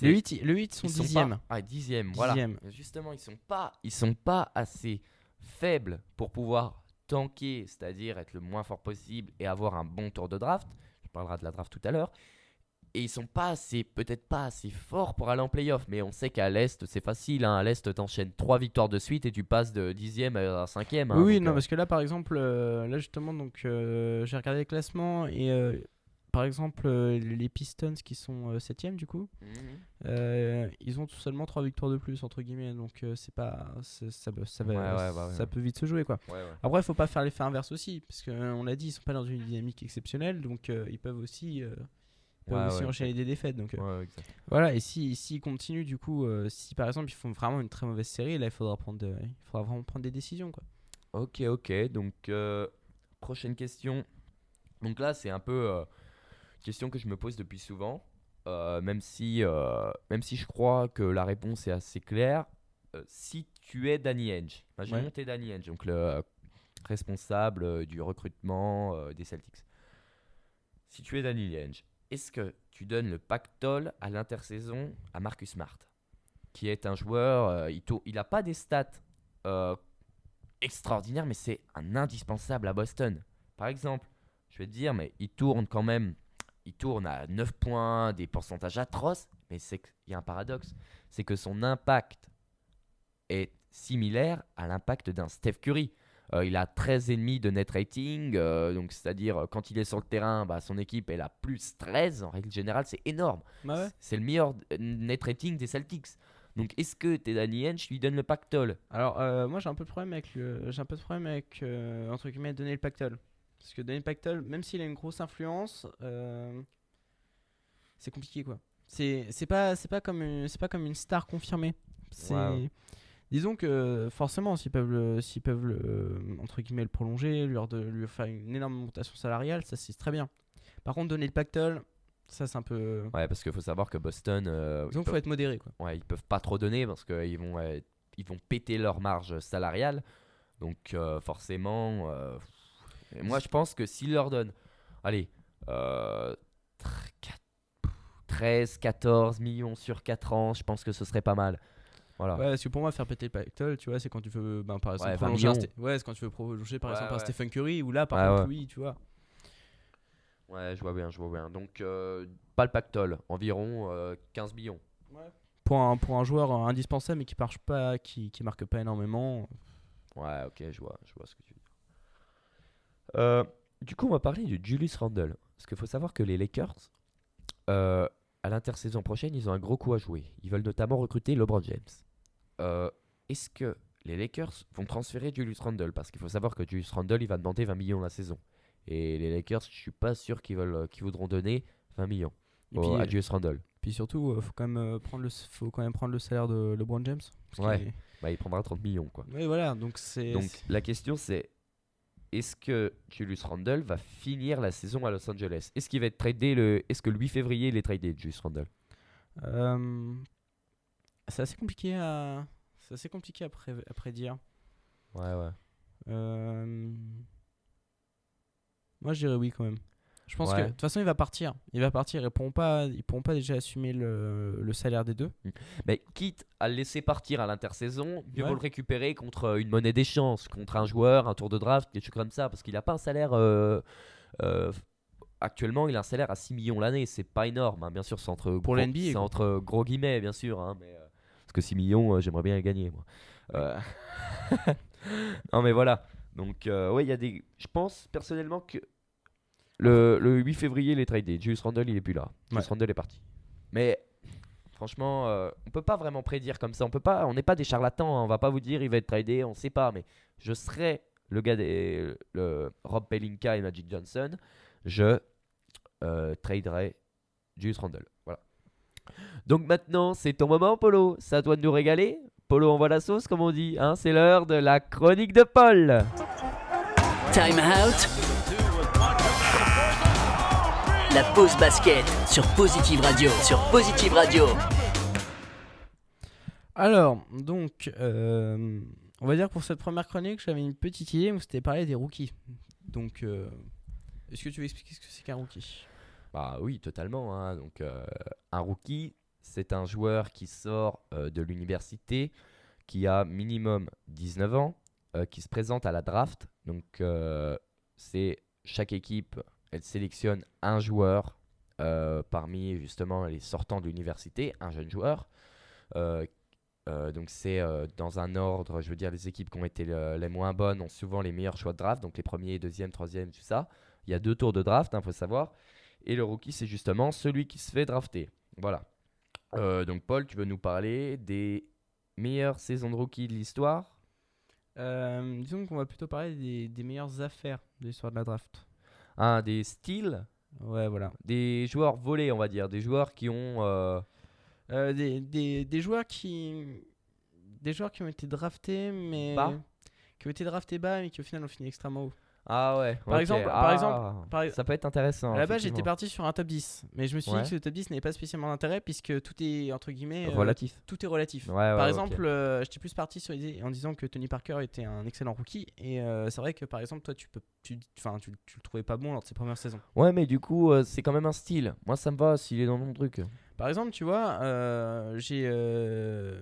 Le 8 sont 10e. Ah, 10e, voilà. Justement, ils sont pas assez faibles pour pouvoir tanker, c'est-à-dire être le moins fort possible et avoir un bon tour de draft. On parlera de la draft tout à l'heure. et ils sont peut-être pas assez forts pour aller en playoff. Mais on sait qu'à l'Est, c'est facile. Hein. À l'Est, t'enchaînes 3 victoires de suite et tu passes de 10e à 5e. Hein, Oui, donc, non, parce que là, par exemple, là justement, donc j'ai regardé le classement et par exemple, les Pistons qui sont 7e du coup, ils ont tout seulement 3 victoires de plus, entre guillemets, donc ça peut vite se jouer quoi. Ouais. Après, il faut pas faire l'effet inverse aussi, parce qu'on l'a dit, ils sont pas dans une dynamique exceptionnelle, donc ils peuvent aussi. Enchaîner des défaites donc, voilà, et s'ils continuent du coup, si par exemple ils font vraiment une très mauvaise série, là il faudra vraiment prendre des décisions quoi. Ok, donc prochaine question. Donc là c'est un peu question que je me pose depuis souvent, même si je crois que la réponse est assez claire. Si tu es Danny Ainge, imaginons t'es Danny Ainge, donc le responsable du recrutement des Celtics. Si tu es Danny Ainge, est-ce que tu donnes le pactole à l'intersaison à Marcus Smart, qui est un joueur, il n'a pas des stats extraordinaires, mais c'est un indispensable à Boston. Par exemple, je vais te dire, mais il tourne à 9 points, des pourcentages atroces, mais il y a un paradoxe, c'est que son impact est similaire à l'impact d'un Steph Curry. Il a 13,5 de net rating, donc c'est-à-dire quand il est sur le terrain, son équipe est à plus 13, en règle générale c'est énorme. C'est le meilleur net rating des Celtics. Donc est-ce que t'es Danny Ainge lui donne le pactole? Alors moi j'ai un peu de problème avec entre guillemets donner le pactole. Parce que donner le pactole, même s'il a une grosse influence, c'est compliqué quoi. C'est pas comme une star confirmée. Disons que forcément, s'ils peuvent entre guillemets le prolonger, lui faire une énorme augmentation salariale, ça c'est très bien. Par contre, donner le pactole, ça c'est un peu. Ouais, parce qu'il faut savoir que Boston. Disons qu'il faut être modéré quoi. Ouais, ils peuvent pas trop donner parce qu'ils vont péter leur marge salariale. Donc forcément, moi je pense que s'ils leur donnent, allez, 13, 14 millions sur 4 ans, je pense que ce serait pas mal. Voilà. Ouais, parce que pour moi, faire péter le pactole, tu vois, c'est quand tu veux, par exemple, c'est quand tu veux prolonger par exemple un Stephen Curry, ou là, par contre, oui, tu vois. Ouais, je vois bien. Donc, pas le pactole, environ 15 millions. Ouais. Pour un joueur indispensable, mais qui marque pas énormément. Ouais, ok, je vois ce que tu veux dire. Du coup, on va parler de Julius Randle. Parce qu'il faut savoir que les Lakers, à l'intersaison prochaine, ils ont un gros coup à jouer. Ils veulent notamment recruter LeBron James. Est-ce que les Lakers vont transférer Julius Randle? Parce qu'il faut savoir que Julius Randle, il va demander 20 millions la saison. Et les Lakers, je suis pas sûr qu'ils voudront donner 20 millions à Julius Randle. Puis surtout, faut quand même prendre le salaire de LeBron James. Il prendra 30 millions quoi. Oui, voilà. Donc la question c'est, est-ce que Julius Randle va finir la saison à Los Angeles? Est-ce qu'il va être tradé est-ce que le 8 février il est tradé, Julius Randle? C'est assez compliqué à prédire. Ouais. Moi je dirais oui quand même. Je pense que de toute façon il va partir. Ils pourront pas déjà assumer le salaire des deux. Mais quitte à le laisser partir à l'intersaison, mieux vaut le récupérer contre une monnaie d'échange, contre un joueur, un tour de draft, quelque chose comme ça, parce qu'il n'a pas un salaire. Actuellement, il a un salaire à 6 millions l'année, c'est pas énorme, hein. Bien sûr, c'est entre gros guillemets, bien sûr, hein, mais, parce que 6 millions, j'aimerais bien les gagner, moi. Non, mais voilà. Donc, il y a des. Je pense personnellement que le 8 février, il est tradé. Julius Randle, il est plus là. Julius Randle est parti. Mais franchement, on peut pas vraiment prédire comme ça. On n'est pas des charlatans. Hein. On va pas vous dire il va être tradé, on sait pas. Mais je serais le gars le Rob Pelinka et Magic Johnson. Je traderai Julius Randle. Voilà. Donc maintenant, c'est ton moment, Polo. C'est à toi de nous régaler. Polo envoie la sauce, comme on dit. Hein, c'est l'heure de la chronique de Paul. Time out. La pause basket sur Positive Radio. Alors, donc, on va dire que pour cette première chronique, j'avais une petite idée où c'était parler des rookies. Donc, est-ce que tu veux expliquer ce que c'est qu'un rookie? Bah oui, totalement. Hein. Donc, un rookie, c'est un joueur qui sort de l'université, qui a minimum 19 ans, qui se présente à la draft. Donc, c'est chaque équipe, elle sélectionne un joueur parmi justement les sortants de l'université, un jeune joueur. Donc c'est dans un ordre, je veux dire, les équipes qui ont été les moins bonnes ont souvent les meilleurs choix de draft, donc les premiers, deuxième, troisième, tout ça. Il y a 2 tours de draft, faut savoir. Et le rookie, c'est justement celui qui se fait drafter. Voilà. Donc Paul, tu veux nous parler des meilleures saisons de rookie de l'histoire? Disons qu'on va plutôt parler des meilleures affaires de l'histoire de la draft. Des styles, Ouais, voilà. des joueurs volés, on va dire, des joueurs qui ont... Des joueurs qui ont été draftés, mais Bas. qui ont été draftés bas, mais qui au final ont fini extrêmement haut. Ah ouais, Par ok. exemple, Ça peut être intéressant. À la base, j'étais effectivement. parti sur un top 10, mais je me suis dit que ce top 10 n'avait pas spécialement d'intérêt puisque tout est entre guillemets Relatif. tout est relatif. Ouais, Par ouais, exemple, ok. j'étais plus parti sur l'idée en disant que Tony Parker était un excellent rookie et c'est vrai que par exemple toi tu le trouvais pas bon lors de ses premières saisons. Ouais, mais du coup, c'est quand même un style. Moi, ça me va s'il est dans mon truc. Par exemple, tu vois, j'ai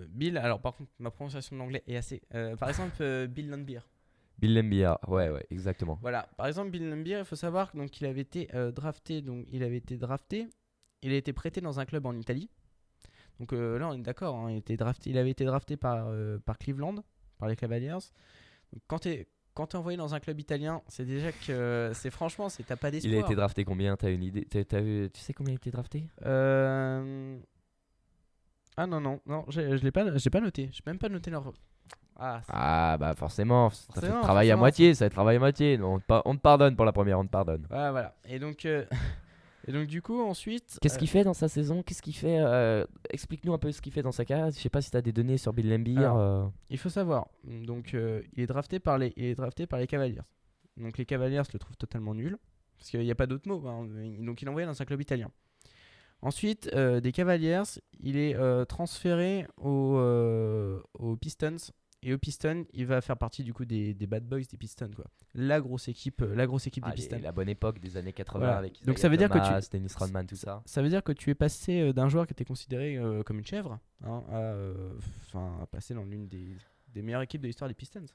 Bill. Alors par contre, ma prononciation de l'anglais est assez. Par exemple, Bill Laimbeer. Bill Laimbeer, ouais, exactement. Voilà. Par exemple, Bill Laimbeer, il faut savoir que donc il avait été drafté. Donc il a été prêté dans un club en Italie. Donc là, on est d'accord. Hein, il avait été drafté par Cleveland, par les Cavaliers. Donc, quand t'es envoyé dans un club italien, c'est déjà que t'as pas d'espoir. Il a été drafté combien? T'as une idée? Tu sais combien il a été drafté? Ah non, je l'ai pas noté. Je n'ai même pas noté leur. Bah forcément, ça fait Forcément, travail à forcément. moitié, ça fait travail à moitié. On te pardonne pour la première, on te pardonne. Voilà. Et donc du coup, ensuite. Qu'est-ce qu'il fait dans sa saison? Qu'est-ce qu'il fait Explique-nous un peu ce qu'il fait dans sa carrière. Je sais pas si tu as des données sur Bill Laimbeer. Alors, il faut savoir. Donc, il est drafté par les Cavaliers. Donc, les Cavaliers le trouvent totalement nul. Parce qu'il n'y a pas d'autre mot. Hein. Donc, il est envoyé dans un club italien. Ensuite, des Cavaliers, il est transféré aux Pistons. Et aux Pistons, il va faire partie du coup des Bad Boys des Pistons, quoi. La grosse équipe des Pistons. La bonne époque des années 80 Voilà. avec Donc Isaiah ça veut dire que Thomas, Dennis Rodman, tout ça. Ça veut dire que tu es passé d'un joueur qui était considéré comme une chèvre à passer dans l'une des meilleures équipes de l'histoire des Pistons.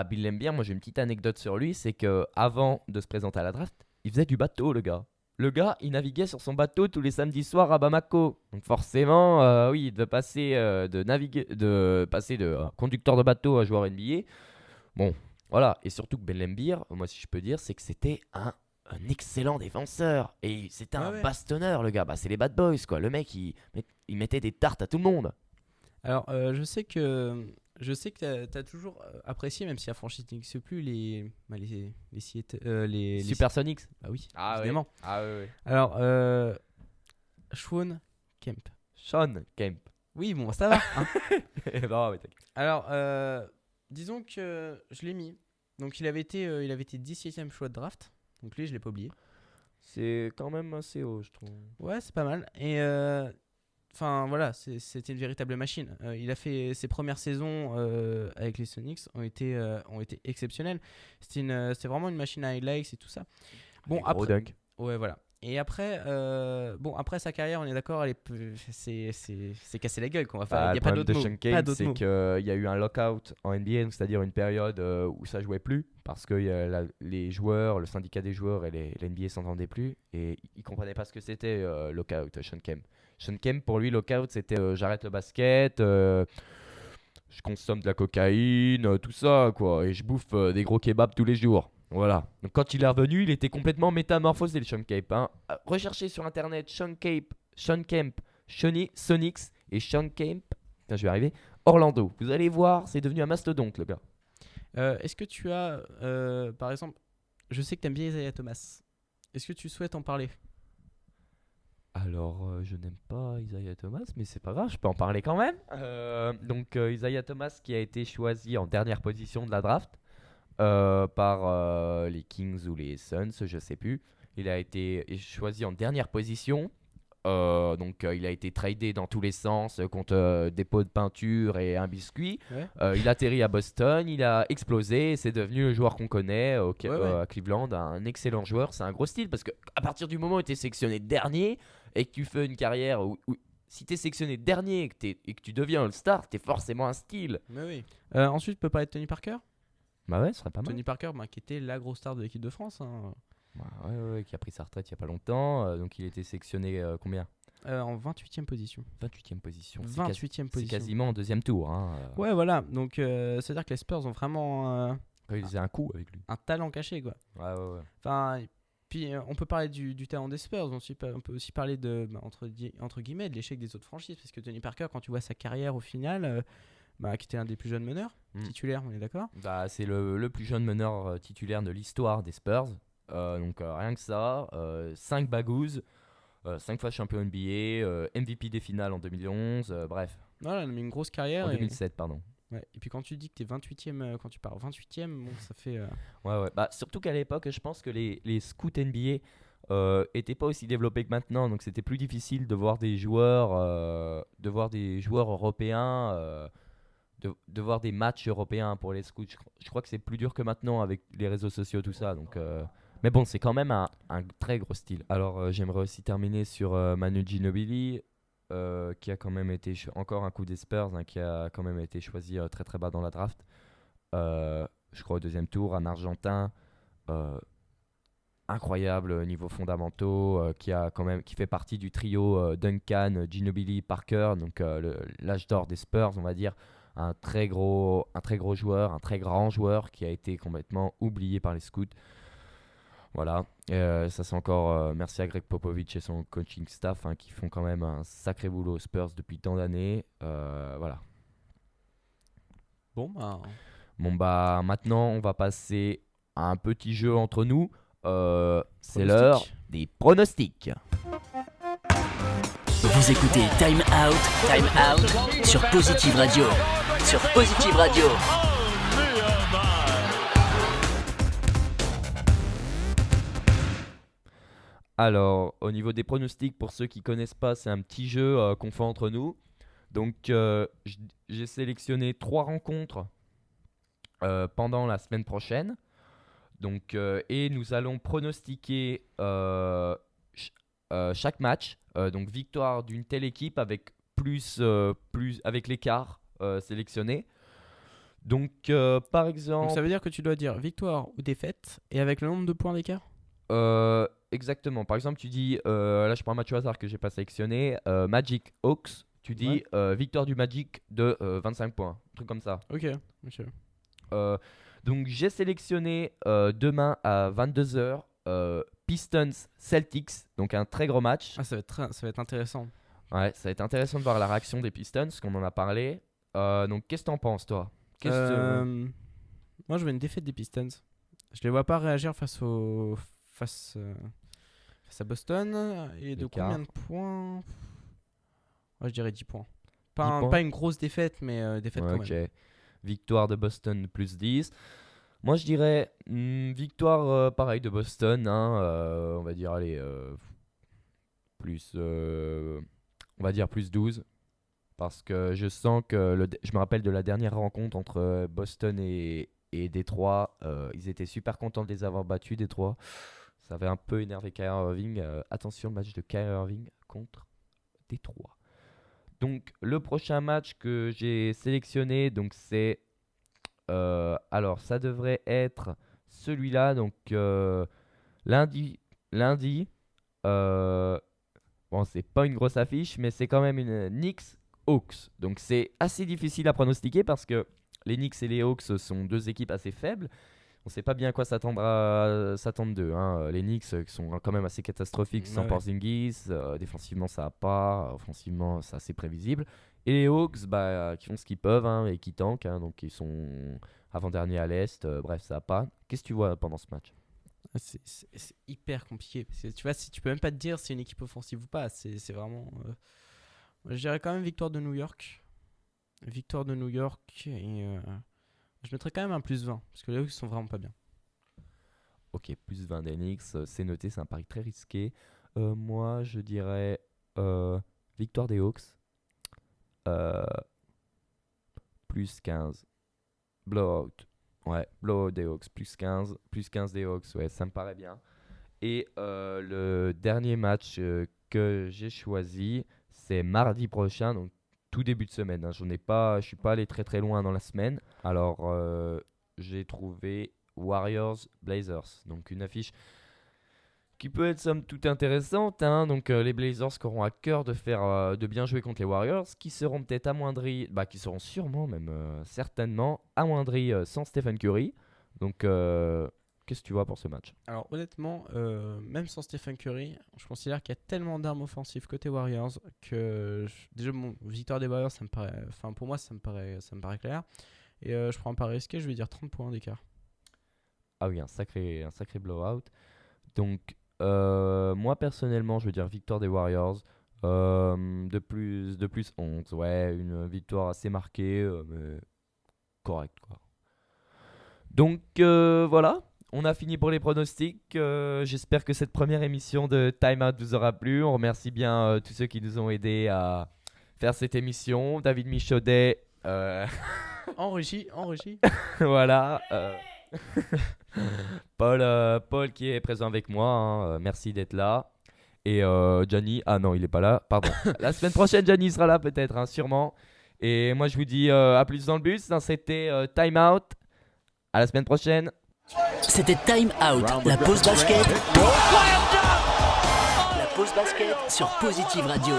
Bill Laimbeer, moi j'ai une petite anecdote sur lui, c'est que avant de se présenter à la draft, il faisait du bateau, le gars. Le gars, il naviguait sur son bateau tous les samedis soirs à Bamako. Donc forcément, oui, il devait passer de conducteur de bateau à joueur NBA. Bon, voilà. Et surtout que Ben Laimbeer, moi si je peux dire, c'est que c'était un excellent défenseur. Et c'était un bastonneur, le gars. Bah, c'est les Bad Boys, quoi. Le mec, il mettait des tartes à tout le monde. Alors, je sais que t'as toujours apprécié, même si la franchise n'existe plus, les Supersonics. Bah oui, Ah évidemment. ouais. Ah ouais. Alors, Sean Kemp. Sean Kemp. Oui, bon, ça va. Hein. Non, mais t'inquiète. Alors, disons que je l'ai mis. Donc, il avait été 17ème choix de draft. Donc, lui, je l'ai pas oublié. C'est quand même assez haut, je trouve. Ouais, c'est pas mal. Et enfin voilà, c'était une véritable machine. Il a fait ses premières saisons avec les Sonics ont été exceptionnelles. C'était vraiment une machine à highlights et tout ça. Bon Gros dunk. ouais voilà. Et après après sa carrière, on est d'accord, c'est cassé la gueule qu'on va faire. Il y a pas d'autre mot. Sean Kemp, c'est qu'il y a eu un lockout en NBA, donc c'est-à-dire une période où ça jouait plus parce que les joueurs, le syndicat des joueurs et l'NBA s'entendaient plus et ils comprenaient pas ce que c'était lockout. Sean Kemp. Sean Kemp, pour lui, lockout, c'était j'arrête le basket, je consomme de la cocaïne, tout ça, quoi, et je bouffe des gros kebabs tous les jours. Voilà. Donc quand il est revenu, il était complètement métamorphosé, le Sean Kemp. Hein. Recherchez sur internet Sean Kemp, Sonics et Sean Kemp. Putain, je vais arriver. Orlando. Vous allez voir, c'est devenu un mastodonte, le gars. Est-ce que tu as, par exemple, je sais que tu aimes bien Isaiah Thomas. Est-ce que tu souhaites en parler? Alors, je n'aime pas Isaiah Thomas, mais c'est pas grave, je peux en parler quand même. Donc, Isaiah Thomas qui a été choisi en dernière position de la draft par les Kings ou les Suns, je sais plus. Il a été choisi en dernière position. Donc, il a été tradé dans tous les sens contre des pots de peinture et un biscuit. Ouais. Il atterrit à Boston, il a explosé. C'est devenu le joueur qu'on connaît à Cleveland, un excellent joueur. C'est un gros style parce qu'à partir du moment où tu es sélectionné dernier et que tu fais une carrière où si tu es sélectionné dernier et que tu deviens All-Star, tu es forcément un style. Mais oui. Ensuite, tu peux parler de Tony Parker. Bah ouais, ce serait pas mal. Tony Parker, qui était la grosse star de l'équipe de France. Hein. Ouais, qui a pris sa retraite il n'y a pas longtemps. Donc il était sélectionné combien En 28e position. 28e position. 28e position. C'est quasiment en deuxième tour. Ouais, voilà. Donc, c'est-à-dire que les Spurs ont vraiment Ils faisaient un coup avec lui. un talent caché, quoi. Ouais. Enfin, puis on peut parler du talent des Spurs, on peut aussi parler de, entre guillemets, de l'échec des autres franchises, parce que Tony Parker, quand tu vois sa carrière au final, qui était un des plus jeunes meneurs titulaires, on est d'accord? C'est le plus jeune meneur titulaire de l'histoire des Spurs. Donc rien que ça, 5 bagouses, 5 fois champion NBA, MVP des finales en 2011, bref. Voilà, mais une grosse carrière. En 2007, pardon. Ouais. Et puis quand tu dis que tu es 28e, quand tu pars 28e, bon, ça fait... Ouais. Surtout qu'à l'époque, je pense que les scouts NBA étaient pas aussi développés que maintenant, donc c'était plus difficile de voir des joueurs, européens, de voir des matchs européens pour les scouts. Je crois que c'est plus dur que maintenant avec les réseaux sociaux, tout ça. Donc, mais bon, c'est quand même un très gros style. Alors, j'aimerais aussi terminer sur Manu Ginobili. Qui a quand même été encore un coup des Spurs, qui a quand même été choisi très très bas dans la draft. Je crois au deuxième tour, un Argentin incroyable niveau fondamentaux, qui fait partie du trio Duncan, Ginobili, Parker, donc l'âge d'or des Spurs, on va dire. Un très gros joueur, un très grand joueur qui a été complètement oublié par les scouts. Voilà, ça c'est encore merci à Greg Popovich et son coaching staff qui font quand même un sacré boulot aux Spurs depuis tant d'années. Voilà. Bon, maintenant on va passer à un petit jeu entre nous. C'est l'heure des pronostics. Vous écoutez Time Out sur Positive Radio. Alors, au niveau des pronostics, pour ceux qui ne connaissent pas, c'est un petit jeu qu'on fait entre nous. Donc, j'ai sélectionné 3 rencontres pendant la semaine prochaine. Donc, et nous allons pronostiquer chaque match. Donc, victoire d'une telle équipe avec plus avec l'écart sélectionné. Donc, par exemple... Donc, ça veut dire que tu dois dire victoire ou défaite et avec le nombre de points d'écart? Exactement. Par exemple, tu dis, là je prends un match au hasard que j'ai pas sélectionné, Magic Hawks, tu dis victoire du Magic de 25 points, un truc comme ça. Ok, monsieur. Donc j'ai sélectionné demain à 22h Pistons Celtics, donc un très gros match. Ah, ça va être intéressant. Ouais, ça va être intéressant de voir la réaction des Pistons, parce qu'on en a parlé. Donc qu'est-ce que t'en penses, toi? Moi, je veux une défaite des Pistons. Je les vois pas réagir face à Boston. Et de combien de points? Ouais, je dirais 10 points. Pas une grosse défaite, mais défaite quand même. Victoire de Boston plus 10. Moi, je dirais victoire pareil de Boston. On va dire, allez, plus, on va dire plus 12. Parce que je sens que je me rappelle de la dernière rencontre entre Boston et Détroit. Ils étaient super contents de les avoir battus, Détroit. Ça avait un peu énervé Kyrie Irving. Attention, le match de Kyrie Irving contre Détroit. Donc, le prochain match que j'ai sélectionné, donc c'est... alors, ça devrait être celui-là. Donc, lundi. Bon, c'est pas une grosse affiche, mais c'est quand même une Knicks Hawks. Donc, c'est assez difficile à pronostiquer parce que les Knicks et les Hawks sont deux équipes assez faibles. On ne sait pas bien à quoi s'attendre d'eux. Les Knicks qui sont quand même assez catastrophiques sans Porzingis. Défensivement, ça va pas. Offensivement, c'est assez prévisible. Et les Hawks qui font ce qu'ils peuvent et qui tankent. Donc, ils sont avant-dernier à l'Est. Bref, ça va pas. Qu'est-ce que tu vois pendant ce match? C'est hyper compliqué. Tu vois, si tu peux même pas te dire si c'est une équipe offensive ou pas. C'est vraiment... Je dirais quand même victoire de New York. Victoire de New York et... je mettrais quand même un plus 20, parce que les Hawks sont vraiment pas bien. Ok, plus 20 des Knicks, c'est noté, c'est un pari très risqué. Moi, je dirais victoire des Hawks, plus 15. Blowout. Ouais, blowout des Hawks, plus 15 des Hawks, ouais, ça me paraît bien. Et le dernier match que j'ai choisi, c'est mardi prochain, donc tout début de semaine. Je suis pas allé très très loin dans la semaine. Alors j'ai trouvé Warriors Blazers, donc une affiche qui peut être somme toute intéressante. Hein. Donc les Blazers qui auront à cœur de bien jouer contre les Warriors, qui seront peut-être amoindris, qui seront sûrement même certainement amoindris sans Stephen Curry. Donc qu'est-ce que tu vois pour ce match? Alors honnêtement, même sans Stephen Curry, je considère qu'il y a tellement d'armes offensives côté Warriors que déjà victoire des Warriors, ça me paraît, pour moi ça me paraît clair. Et je prends un pari risqué, je vais dire 30 points d'écart. Ah oui, un sacré blowout. Donc moi personnellement, je veux dire victoire des Warriors. De plus 11. Ouais, une victoire assez marquée, mais correcte quoi. Donc voilà. On a fini pour les pronostics. J'espère que cette première émission de Time Out vous aura plu. On remercie bien tous ceux qui nous ont aidés à faire cette émission. David Michaudet. En régie. Voilà. Paul qui est présent avec moi. Hein. Merci d'être là. Et Gianni. Ah non, il n'est pas là. Pardon. La semaine prochaine, Gianni sera là peut-être, hein, sûrement. Et moi, je vous dis à plus dans le bus. Hein, c'était Time Out. À la semaine prochaine. C'était Time Out, la pause basket. La pause basket sur Positive Radio.